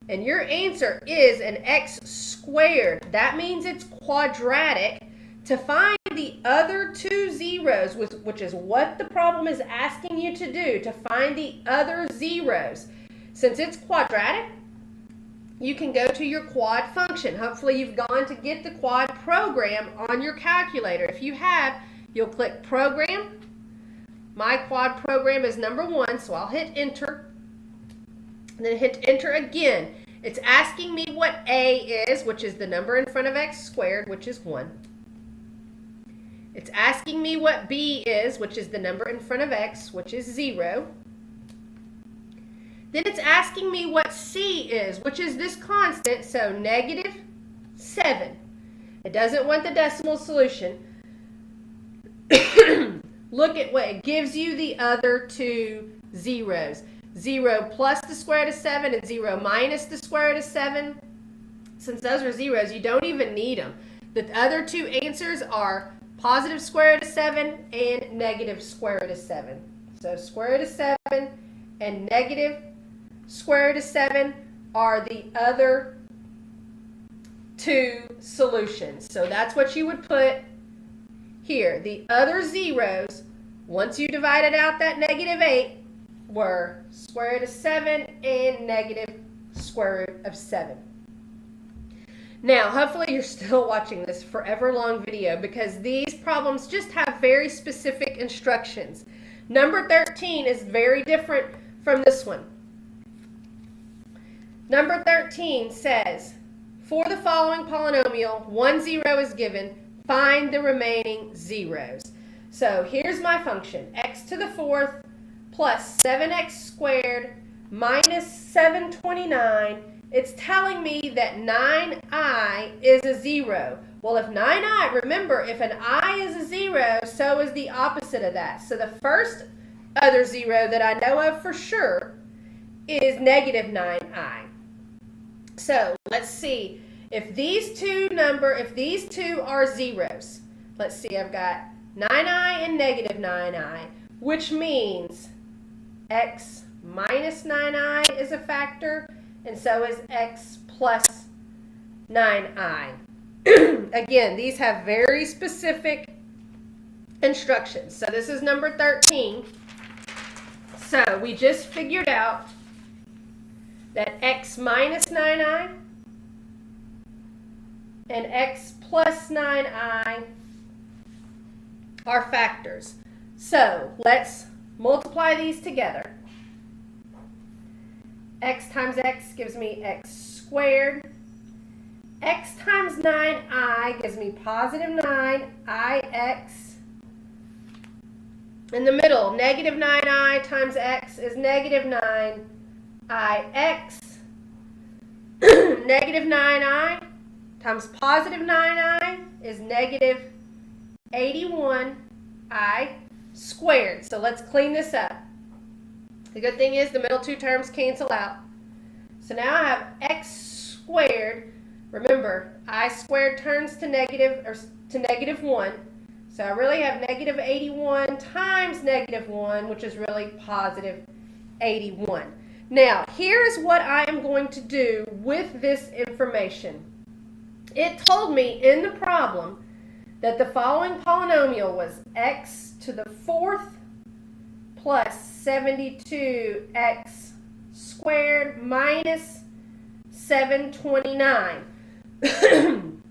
and your answer is an x squared, that means it's quadratic. To find the other two zeros, which is what the problem is asking you to do, to find the other zeros, since it's quadratic, you can go to your quad function. Hopefully you've gone to get the quad program on your calculator. If you have, you'll click program. My quad program is number 1, so I'll hit enter. And then hit enter again. It's asking me what a is, which is the number in front of x squared, which is 1. It's asking me what b is, which is the number in front of x, which is 0. Then it's asking me what c is, which is this constant, so negative 7. It doesn't want the decimal solution. Look at what it gives you, the other two zeros. 0 plus the square root of 7 and 0 minus the square root of 7. Since those are zeros, you don't even need them. The other two answers are positive square root of 7 and negative square root of 7. So square root of 7 and negative square root of 7 are the other two solutions. So that's what you would put here. The other zeros, once you divided out that negative 8, were square root of 7 and negative square root of 7. Now, hopefully you're still watching this forever long video because these problems just have very specific instructions. Number 13 is very different from this one. Number 13 says, for the following polynomial, 1 0 is given, find the remaining zeros. So here's my function, x to the fourth plus 7x squared minus 729. It's telling me that 9i is a 0. Well, if 9i, remember, if an I is a 0, so is the opposite of that. So the first other 0 that I know of for sure is negative 9i. So let's see if these two are zeros. Let's see, I've got 9i and negative 9i, which means x minus 9i is a factor, and so is x plus 9i. Again, these have very specific instructions. So this is number 13. So we just figured out that x minus 9i and x plus 9i are factors. So let's multiply these together. X times x gives me x squared. X times 9i gives me positive 9ix. In the middle, negative 9i times x is negative 9ix. Negative 9i times positive 9i is negative 81i squared. So let's clean this up. The good thing is the middle two terms cancel out. So now I have x squared. Remember, I squared turns to negative 1. So I really have negative 81 times negative 1, which is really positive 81. Now, here is what I am going to do with this information. It told me in the problem that the following polynomial was x to the fourth plus 72x squared minus 729. I'm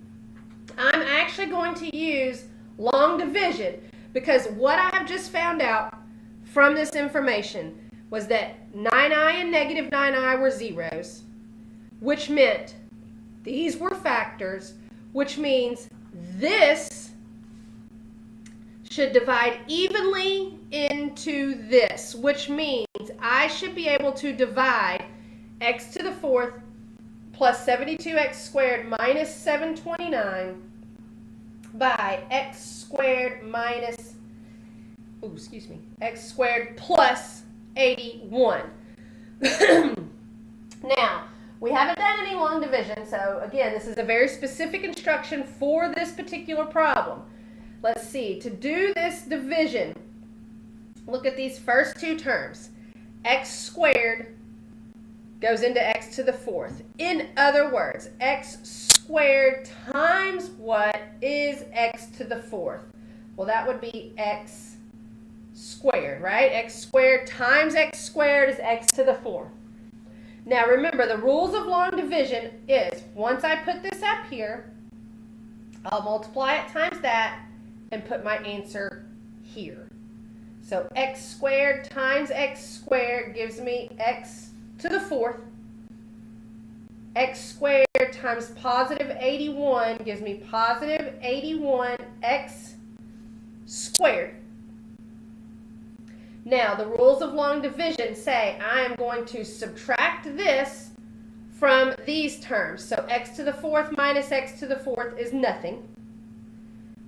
actually going to use long division because what I have just found out from this information was that 9i and negative 9i were zeros, which meant these were factors, which means this should divide evenly into this, which means I should be able to divide x to the fourth plus 72x squared minus 729 by x squared minus, x squared plus 81. Now, we haven't done any long division, so again, this is a very specific instruction for this particular problem. Let's see, to do this division, look at these first two terms. X squared goes into x to the fourth. In other words, x squared times what is x to the fourth? Well, that would be x squared, right? X squared times x squared is x to the fourth. Now remember, the rules of long division is once I put this up here, I'll multiply it times that and put my answer here. So x squared times x squared gives me x to the fourth. X squared times positive 81 gives me positive 81x squared. Now, the rules of long division say I am going to subtract this from these terms. So x to the fourth minus x to the fourth is nothing.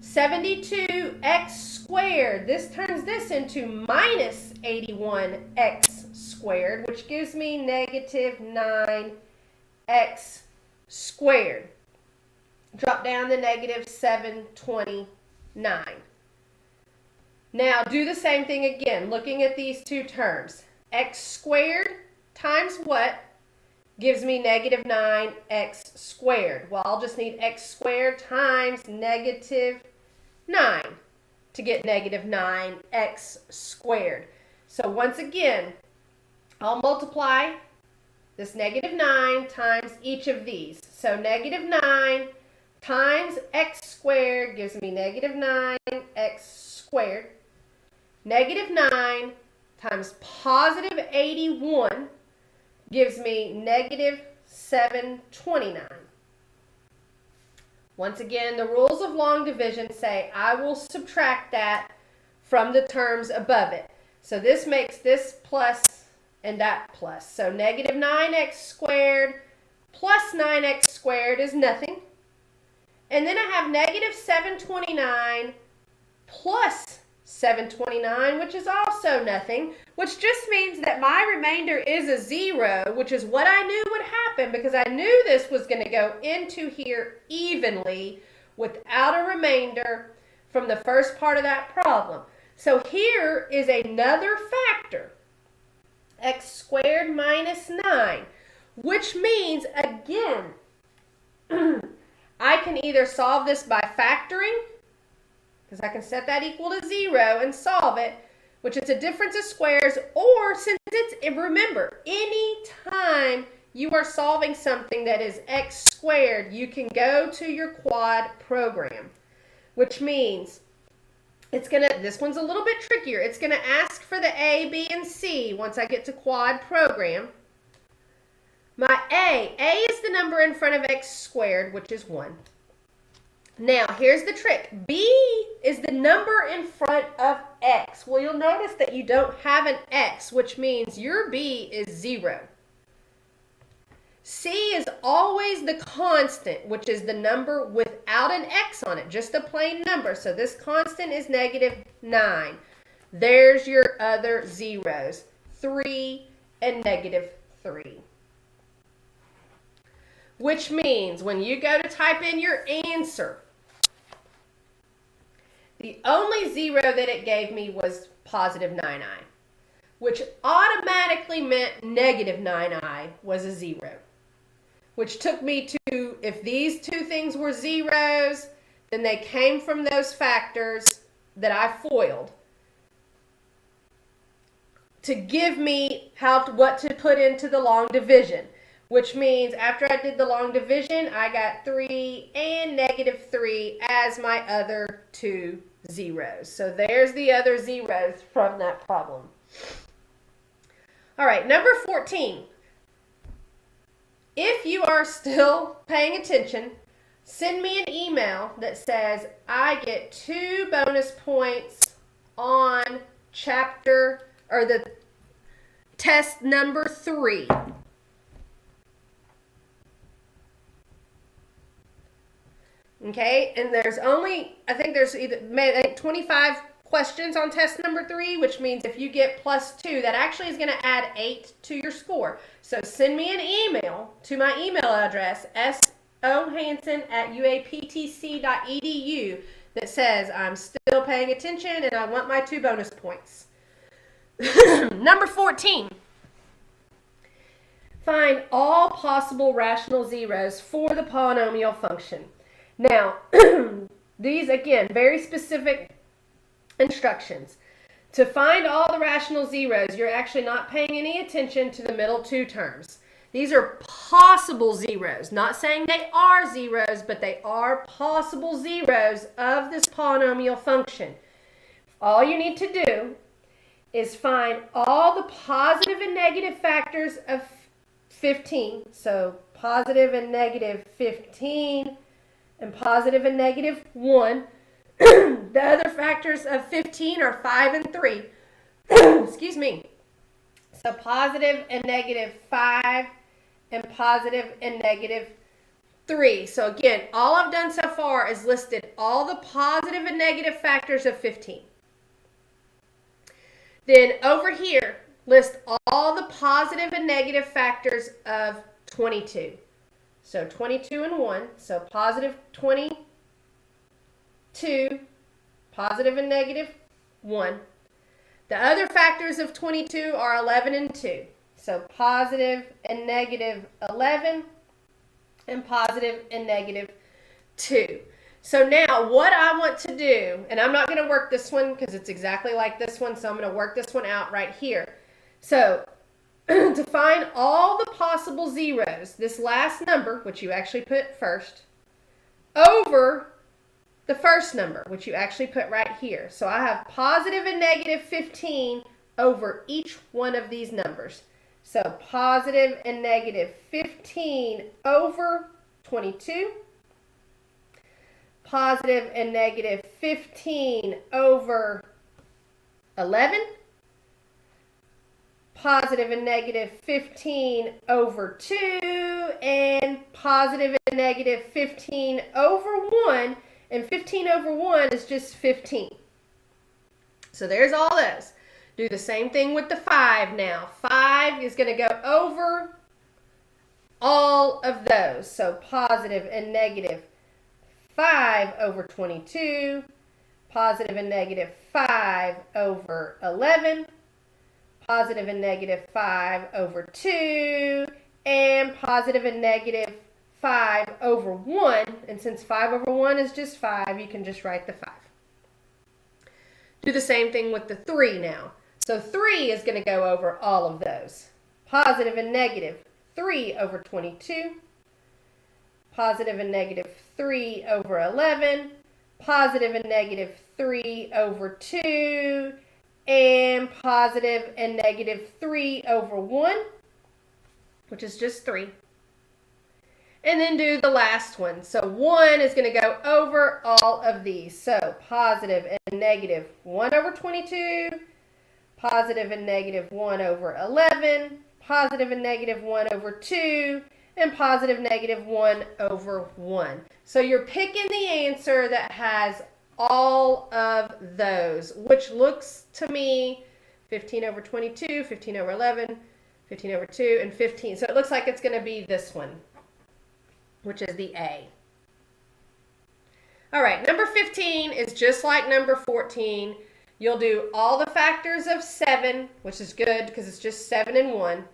72x squared, this turns this into minus 81x squared, which gives me negative 9x squared. Drop down the negative 729. Now do the same thing again, looking at these two terms. X squared times what gives me negative 9x squared? Well, I'll just need x squared times negative 9 to get negative 9x squared. So once again, I'll multiply this negative 9 times each of these. So negative 9 times x squared gives me negative 9x squared. Negative 9 times positive 81 gives me negative 729. Once again, the rules of long division say I will subtract that from the terms above it. So this makes this plus and that plus. So negative 9x squared plus 9x squared is nothing. And then I have negative 729 plus 729, which is also nothing, which just means that my remainder is a 0, which is what I knew would happen because I knew this was going to go into here evenly without a remainder from the first part of that problem. So here is another factor, x squared minus 9, which means, again, I can either solve this by factoring, because I can set that equal to 0 and solve it, which is a difference of squares, or since remember, any time you are solving something that is x squared, you can go to your quad program, which means this one's a little bit trickier. It's gonna ask for the a, b, and c once I get to quad program. My a is the number in front of x squared, which is 1. Now, here's the trick. B is the number in front of x. Well, you'll notice that you don't have an x, which means your b is 0. C is always the constant, which is the number without an x on it, just a plain number. So this constant is negative 9. There's your other zeros, 3 and negative 3. Which means when you go to type in your answer, the only 0 that it gave me was positive 9i, which automatically meant negative 9i was a 0, which took me to, if these two things were zeros, then they came from those factors that I FOILed to give me what to put into the long division, which means after I did the long division, I got 3 and negative 3 as my other two zeros. So there's the other zeros from that problem. All right, number 14. If you are still paying attention, send me an email that says I get 2 bonus points on chapter or the test number 3. Okay, and there's only, I think there's 25 questions on test number 3, which means if you get +2, that actually is going to add 8 to your score. So send me an email to my email address, sohanson@uaptc.edu, that says I'm still paying attention and I want my 2 bonus points. Number 14. Find all possible rational zeros for the polynomial function. Now, these, again, very specific instructions. To find all the rational zeros, you're actually not paying any attention to the middle 2 terms. These are possible zeros, not saying they are zeros, but they are possible zeros of this polynomial function. All you need to do is find all the positive and negative factors of 15. So positive and negative 15 and positive and negative 1. The other factors of 15 are 5 and 3. Excuse me. So positive and negative 5 and positive and negative 3. So again, all I've done so far is listed all the positive and negative factors of 15. Then over here, list all the positive and negative factors of 22. So 22 and 1, so positive 22, positive and negative 1. The other factors of 22 are 11 and 2. So positive and negative 11 and positive and negative 2. So now what I want to do, and I'm not going to work this one because it's exactly like this one, so I'm going to work this one out right here. So to find all the possible zeros, this last number, which you actually put first, over the first number, which you actually put right here. So I have positive and negative 15 over each one of these numbers. So positive and negative 15 over 22. positive and negative 15 over 11, positive and negative 15 over 2, and positive and negative 15 over 1, and 15 over 1 is just 15. So there's all those. Do the same thing with the 5 now. 5 is going to go over all of those. So positive and negative 5 over 22, positive and negative 5 over 11, positive and negative 5 over 2, and positive and negative 5 over 1. And since 5 over 1 is just 5, you can just write the 5. Do the same thing with the 3 now. So 3 is going to go over all of those. Positive and negative 3 over 22, positive and negative 3 over 11, positive and negative 3 over 2, and positive and negative 3 over 1, which is just 3. And then do the last one. So 1 is going to go over all of these. So positive and negative 1 over 22, positive and negative 1 over 11, positive and negative 1 over 2, and positive negative 1 over 1. So you're picking the answer that has all of those, which looks to me 15 over 22, 15 over 11, 15 over 2, and 15. So it looks like it's going to be this one, which is the A. All right, number 15 is just like number 14. You'll do all the factors of 7, which is good because it's just 7 and 1,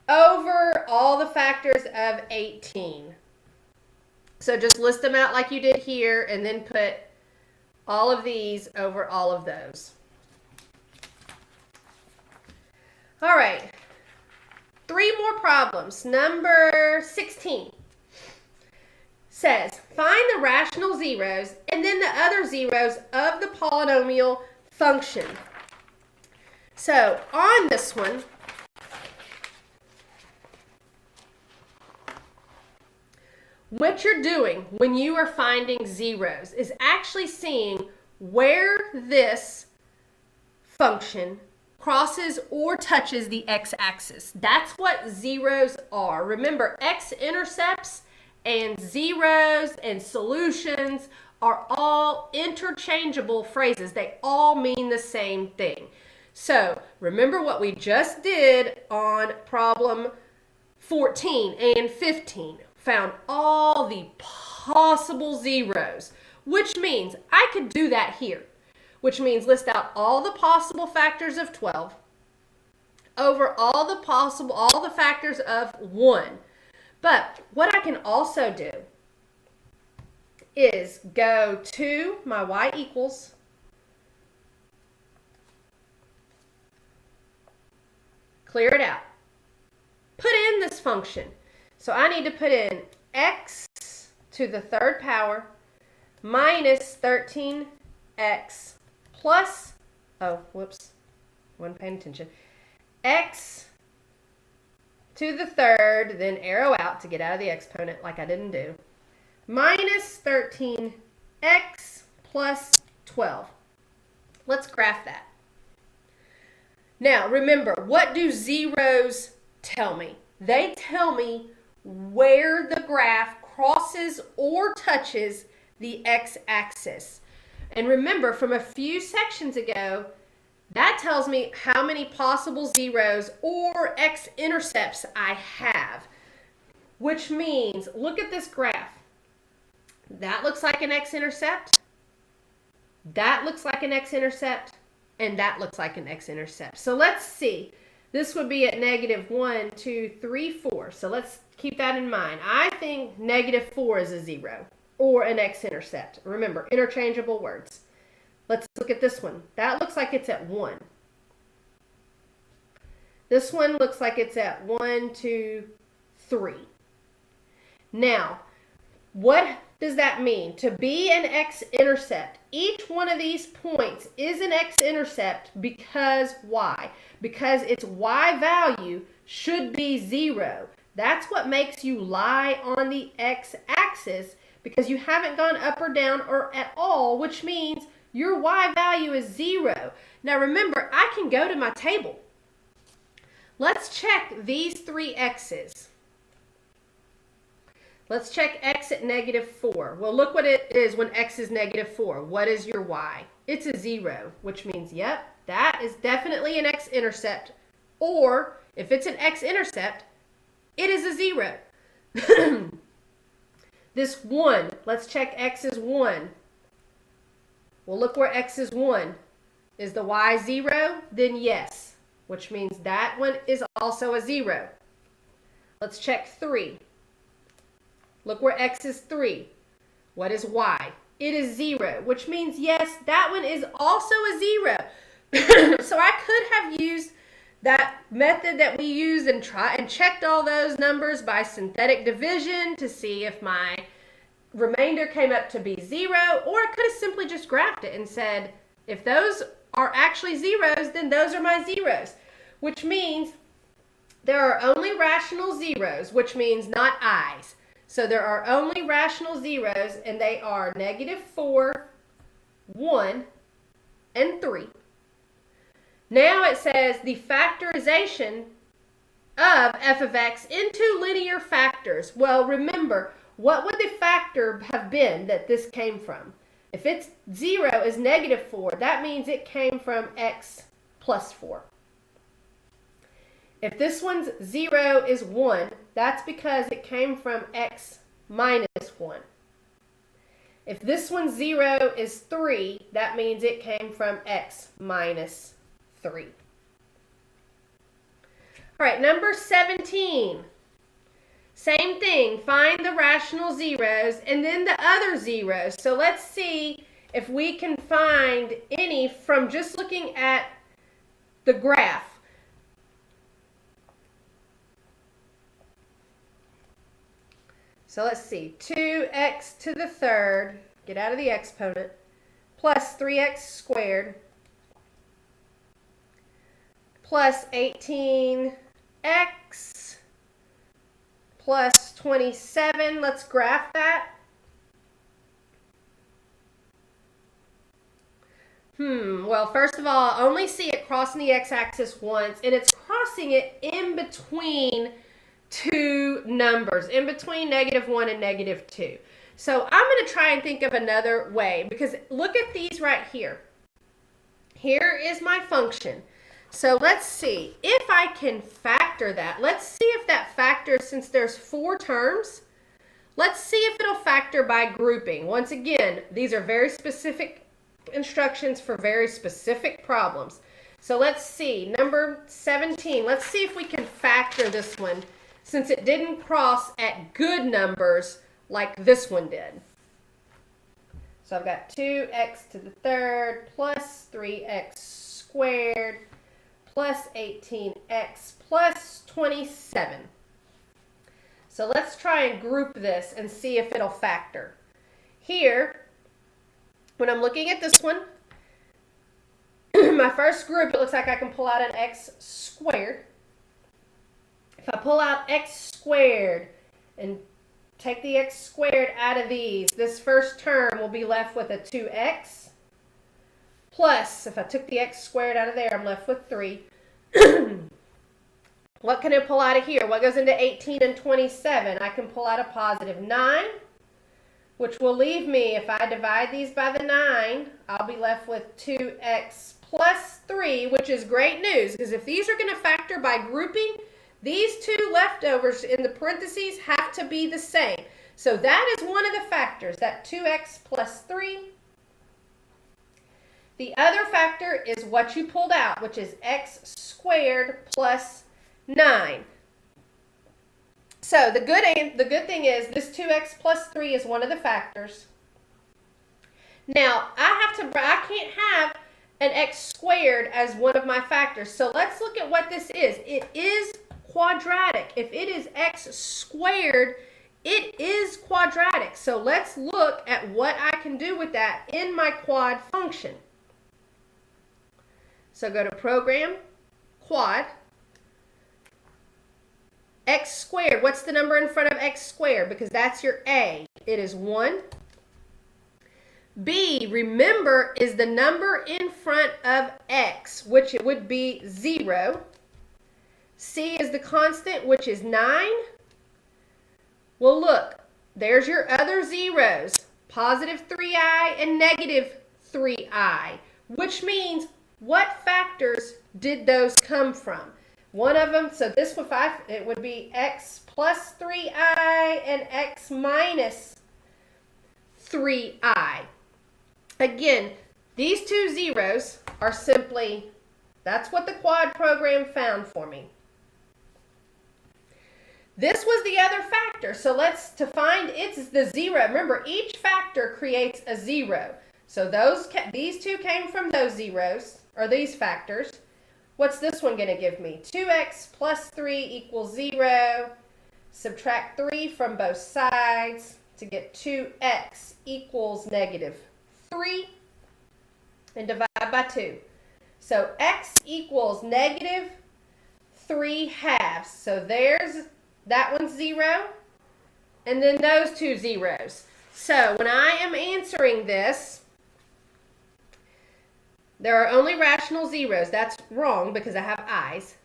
over all the factors of 18. So just list them out like you did here and then put all of these over all of those. All right, 3 more problems. Number 16 says, find the rational zeros and then the other zeros of the polynomial function. So on this one, what you're doing when you are finding zeros is actually seeing where this function crosses or touches the x-axis. That's what zeros are. Remember, x-intercepts and zeros and solutions are all interchangeable phrases. They all mean the same thing. So remember what we just did on problem 14 and 15. Found all the possible zeros, which means I could do that here, which means list out all the possible factors of 12 over all the factors of 1. But what I can also do is go to my y equals, clear it out, put in this function. So I need to put in x to the 3rd power minus 13x plus, oh, whoops, wasn't paying attention, x to the 3rd, then arrow out to get out of the exponent like I didn't do, minus 13x plus 12. Let's graph that. Now, remember, what do zeros tell me? They tell me where the graph crosses or touches the x-axis. And remember, from a few sections ago, that tells me how many possible zeros or x-intercepts I have, which means, look at this graph. That looks like an x-intercept. That looks like an x-intercept. And that looks like an x-intercept. So let's see. This would be at negative 1, 2, 3, 4. So let's keep that in mind. I think negative 4 is a zero or an x-intercept. Remember, interchangeable words. Let's look at this one. That looks like it's at 1. This one looks like it's at 1, 2, 3. Now, what does that mean? To be an x-intercept, each one of these points is an x-intercept because why? Because its y value should be 0. That's what makes you lie on the x-axis, because you haven't gone up or down or at all, which means your y value is 0. Now remember, I can go to my table. Let's check these three x's. Let's check x at -4. Well, look what it is when x is -4. What is your y? It's a 0, which means, yep, that is definitely an x-intercept. Or, if it's an x-intercept, it is a 0. This 1, let's check x is 1. Well, look where x is 1. Is the y 0? Then yes, which means that one is also a 0. Let's check 3. Look where x is 3. What is y? It is 0, which means, yes, that one is also a 0. So I could have used that method that we used and checked all those numbers by synthetic division to see if my remainder came up to be 0, or I could have simply just graphed it and said, if those are actually zeros, then those are my zeros, which means there are only rational zeros, which means not i's. So there are only rational zeros, and they are -4, 1, and 3. Now it says the factorization of f of x into linear factors. Well, remember, what would the factor have been that this came from? If it's 0 is -4, that means it came from x plus 4. If this one's 0 is 1, that's because it came from x minus 1. If this one's 0 is 3, that means it came from x minus 3. All right, number 17. Same thing, find the rational zeros and then the other zeros. So let's see if we can find any from just looking at the graph. So let's see, 2x to the third, get out of the exponent, plus 3x squared, plus 18x, plus 27. Let's graph that. Well, first of all, I only see it crossing the x-axis once, and it's crossing it in between two numbers, in between -1 and -2. So I'm going to try and think of another way, because look at these right here. Here is my function. So let's see if I can factor that. Let's see if that factors, since there's 4 terms, let's see if it'll factor by grouping. Once again, these are very specific instructions for very specific problems. So let's see, number 17, let's see if we can factor this one, since it didn't cross at good numbers like this one did. So I've got 2x to the third plus 3x squared plus 18x plus 27. So let's try and group this and see if it'll factor. Here, when I'm looking at this one, my first group, it looks like I can pull out an x squared. If I pull out x squared and take the x squared out of these, this first term will be left with a 2x. Plus, if I took the x squared out of there, I'm left with 3. What can I pull out of here? What goes into 18 and 27? I can pull out a positive 9, which will leave me, if I divide these by the 9, I'll be left with 2x plus 3, which is great news, because if these are going to factor by grouping, these two leftovers in the parentheses have to be the same. So that is one of the factors, that 2x plus 3. The other factor is what you pulled out, which is x squared plus 9. So the good thing is this 2x plus 3 is one of the factors. Now, I can't have an x squared as one of my factors. So let's look at what this is. It is quadratic. If it is x squared, it is quadratic. So let's look at what I can do with that in my quad function. So go to Program, Quad, X squared, what's the number in front of x squared? Because that's your A. It is 1. B, remember, is the number in front of x, which it would be 0. C is the constant, which is 9. Well, look, there's your other zeros, positive 3i and negative 3i, which means what factors did those come from? One of them, so this would, it would be x plus 3i and x minus 3i. Again, these two zeros are simply, that's what the quad program found for me. This was the other factor, so to find it's the 0. Remember, each factor creates a 0. So these two came from those zeros, or these factors. What's this one going to give me? 2x plus 3 equals 0. Subtract 3 from both sides to get 2x equals negative 3. And divide by 2. So x equals negative 3/2. So there's, that one's 0. And then those two zeros. So when I am answering this, there are only rational zeros. That's wrong because I have i's.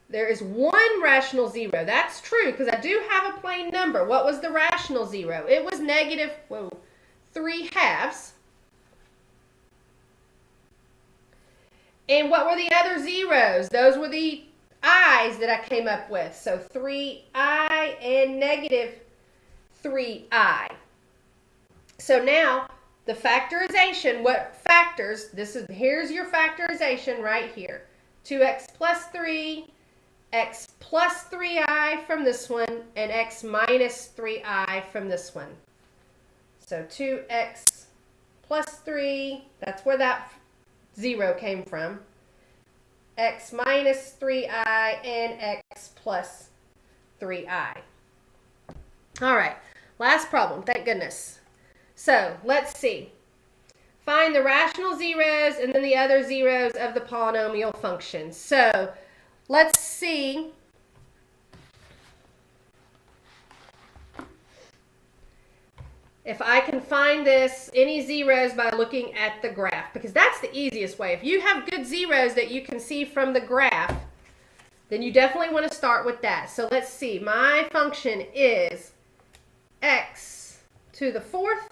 There is one rational 0. That's true because I do have a plain number. What was the rational 0? It was negative 3/2. And what were the other zeros? Those were the i's that I came up with. So 3i and negative 3i. So now the factorization, what factors, here's your factorization right here. 2x plus 3, x plus 3i from this one, and x minus 3i from this one. So 2x plus 3, that's where that 0 came from. X minus 3i and x plus 3i. All right, last problem, thank goodness. So let's see. Find the rational zeros and then the other zeros of the polynomial function. So let's see. If I can find any zeros by looking at the graph, because that's the easiest way. If you have good zeros that you can see from the graph, then you definitely want to start with that. So let's see. My function is x to the 4th,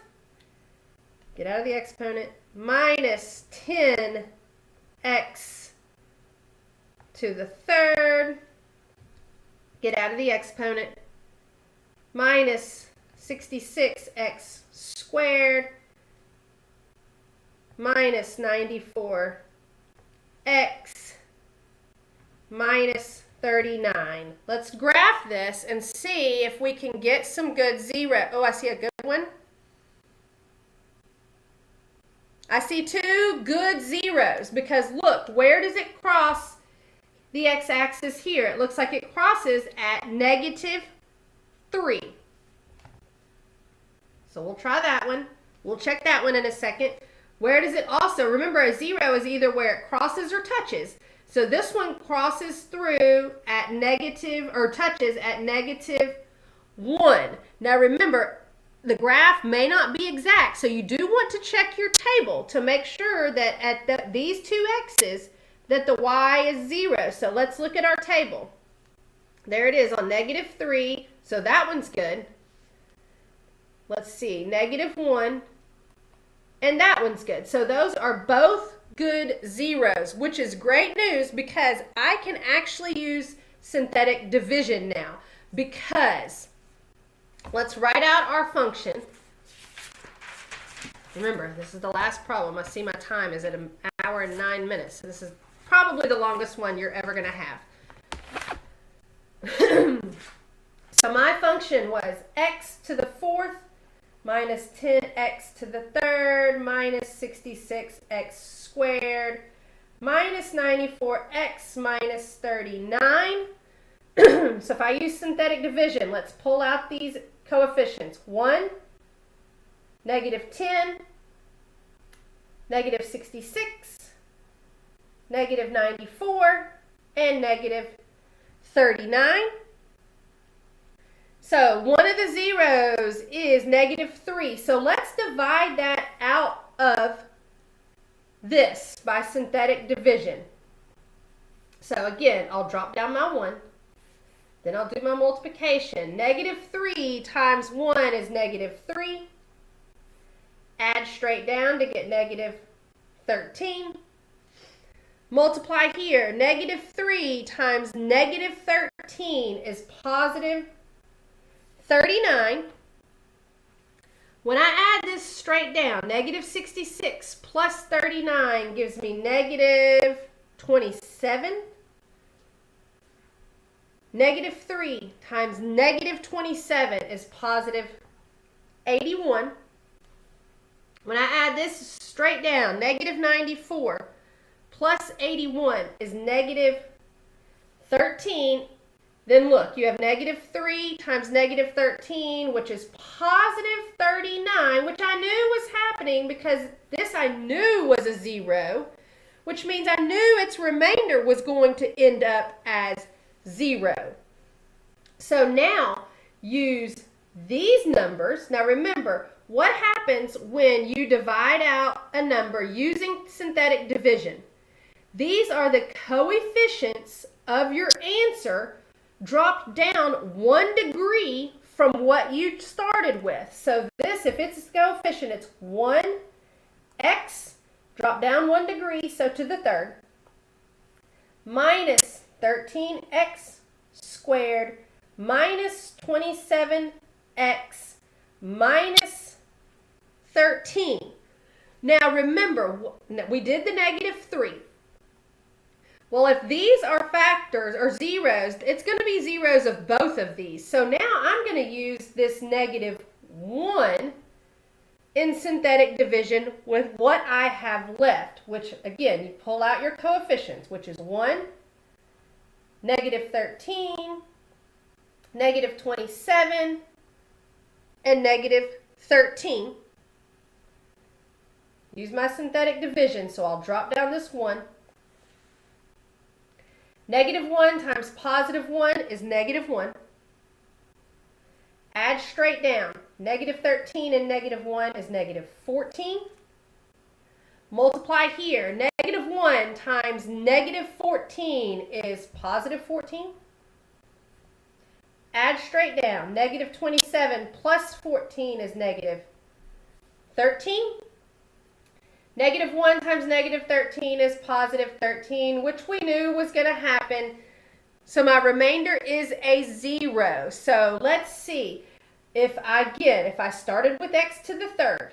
get out of the exponent, minus 10x to the 3rd, get out of the exponent, minus 66x squared minus 94x minus 39. Let's graph this and see if we can get some good zero. Oh, I see a good one. I see two good zeros because look, where does it cross the x-axis here? It looks like it crosses at negative 3. So we'll try that one. We'll check that one in a second. Where does it also, remember a 0 is either where it crosses or touches. So this one crosses through at negative, or touches at negative 1. Now remember, the graph may not be exact, so you do want to check your table to make sure that at these two x's, that the y is 0. So let's look at our table. There it is on negative 3, so that one's good. Let's see, negative 1, and that one's good. So those are both good zeros, which is great news because I can actually use synthetic division now. Because, let's write out our function. Remember, this is the last problem. I see my time is at an hour and 9 minutes. So this is probably the longest one you're ever going to have. So my function was x to the 4th minus 10x to the 3rd minus 66x squared minus 94x minus 39. So if I use synthetic division, let's pull out these coefficients. 1, negative 10, negative 66, negative 94, and negative 39. So one of the zeros is -3. So let's divide that out of this by synthetic division. So again, I'll drop down my 1. Then I'll do my multiplication. -3 times 1 is -3. Add straight down to get -13. Multiply here. -3 times -13 is +39. When I add this straight down, -66 plus 39 gives me -27. -3 times -27 is +81. When I add this straight down, -94 plus 81 is -13. Then look, you have -3 times -13, which is +39, which I knew was happening because this I knew was a 0, which means I knew its remainder was going to end up as 0. So now use these numbers. Now remember, what happens when you divide out a number using synthetic division? These are the coefficients of your answer dropped down 1 degree from what you started with. So this, if it's a coefficient, it's 1x, drop down 1 degree, so to the third, minus 13x squared minus 27x minus 13. Now remember, we did the -3. Well, if these are factors or zeros, it's going to be zeros of both of these. So now I'm going to use this -1 in synthetic division with what I have left, which again, you pull out your coefficients, which is 1, -13, -27, and -13. Use my synthetic division, so I'll drop down this 1. -1 times +1 is -1. Add straight down. -13 and -1 is -14. Multiply here. -1 times -14 is +14. Add straight down. -27 plus 14 is -13. -1 times -13 is +13, which we knew was going to happen. So my remainder is a 0. So let's see. If I started with x to the third,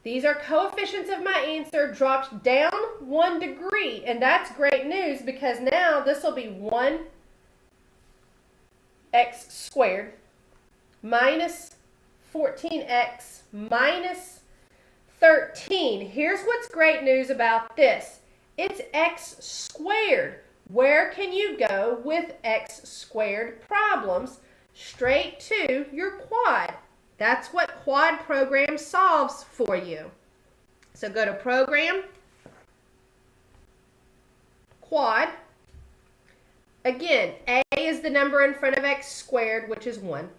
these are coefficients of my answer dropped down 1 degree. And that's great news because now this will be 1x squared minus 14x minus 13. Here's what's great news about this. It's x squared. Where can you go with x squared problems? Straight to your quad. That's what quad program solves for you. So go to program, quad. Again, a is the number in front of x squared, which is 1.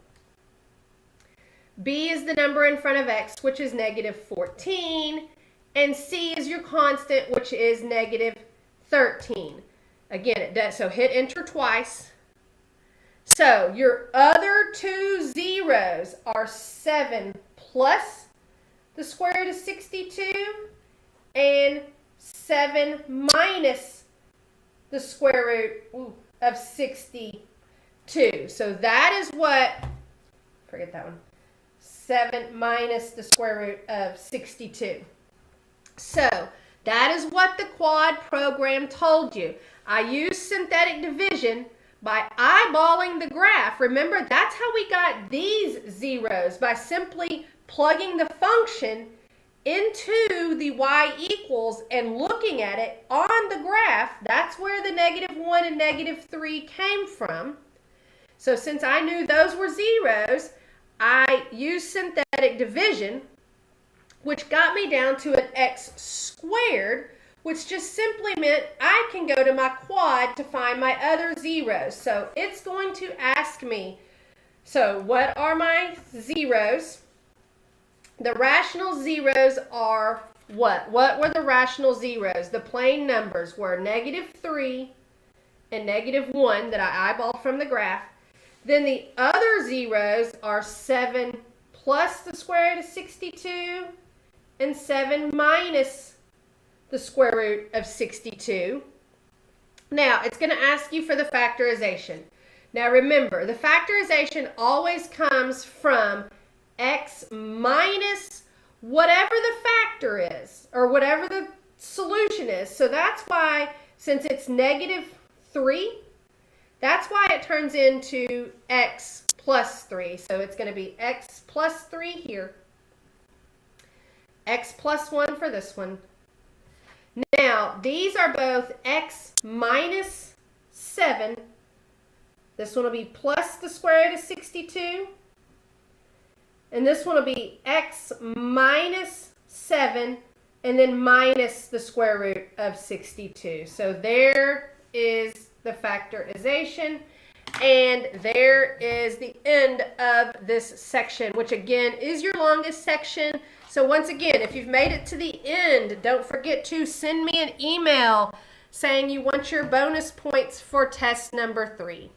B is the number in front of x, which is -14. And C is your constant, which is -13. Again, it does. So hit enter twice. So your other two zeros are 7 plus the square root of 62 and 7 minus the square root of 62. So that is what, forget that one. 7 minus the square root of 62. So that is what the quad program told you. I used synthetic division by eyeballing the graph. Remember, that's how we got these zeros, by simply plugging the function into the y equals and looking at it on the graph. That's where the -1 and -3 came from. So since I knew those were zeros, I used synthetic division, which got me down to an x squared, which just simply meant I can go to my quad to find my other zeros. So it's going to ask me So what are my zeros? The rational zeros are what? What were the rational zeros? The plain numbers were -3 and -1 that I eyeballed from the graph. Then the other zeros are 7 plus the square root of 62 and 7 minus the square root of 62. Now, it's going to ask you for the factorization. Now, remember, the factorization always comes from x minus whatever the factor is, or whatever the solution is. So that's why, since it's -3, that's why it turns into x plus 3. So it's going to be x plus 3 here, x plus 1 for this one. Now, these are both x minus 7. This one will be plus the square root of 62. And this one will be x minus 7 and then minus the square root of 62. So there is the factorization. And there is the end of this section, which again is your longest section. So once again, if you've made it to the end, don't forget to send me an email saying you want your bonus points for test number 3.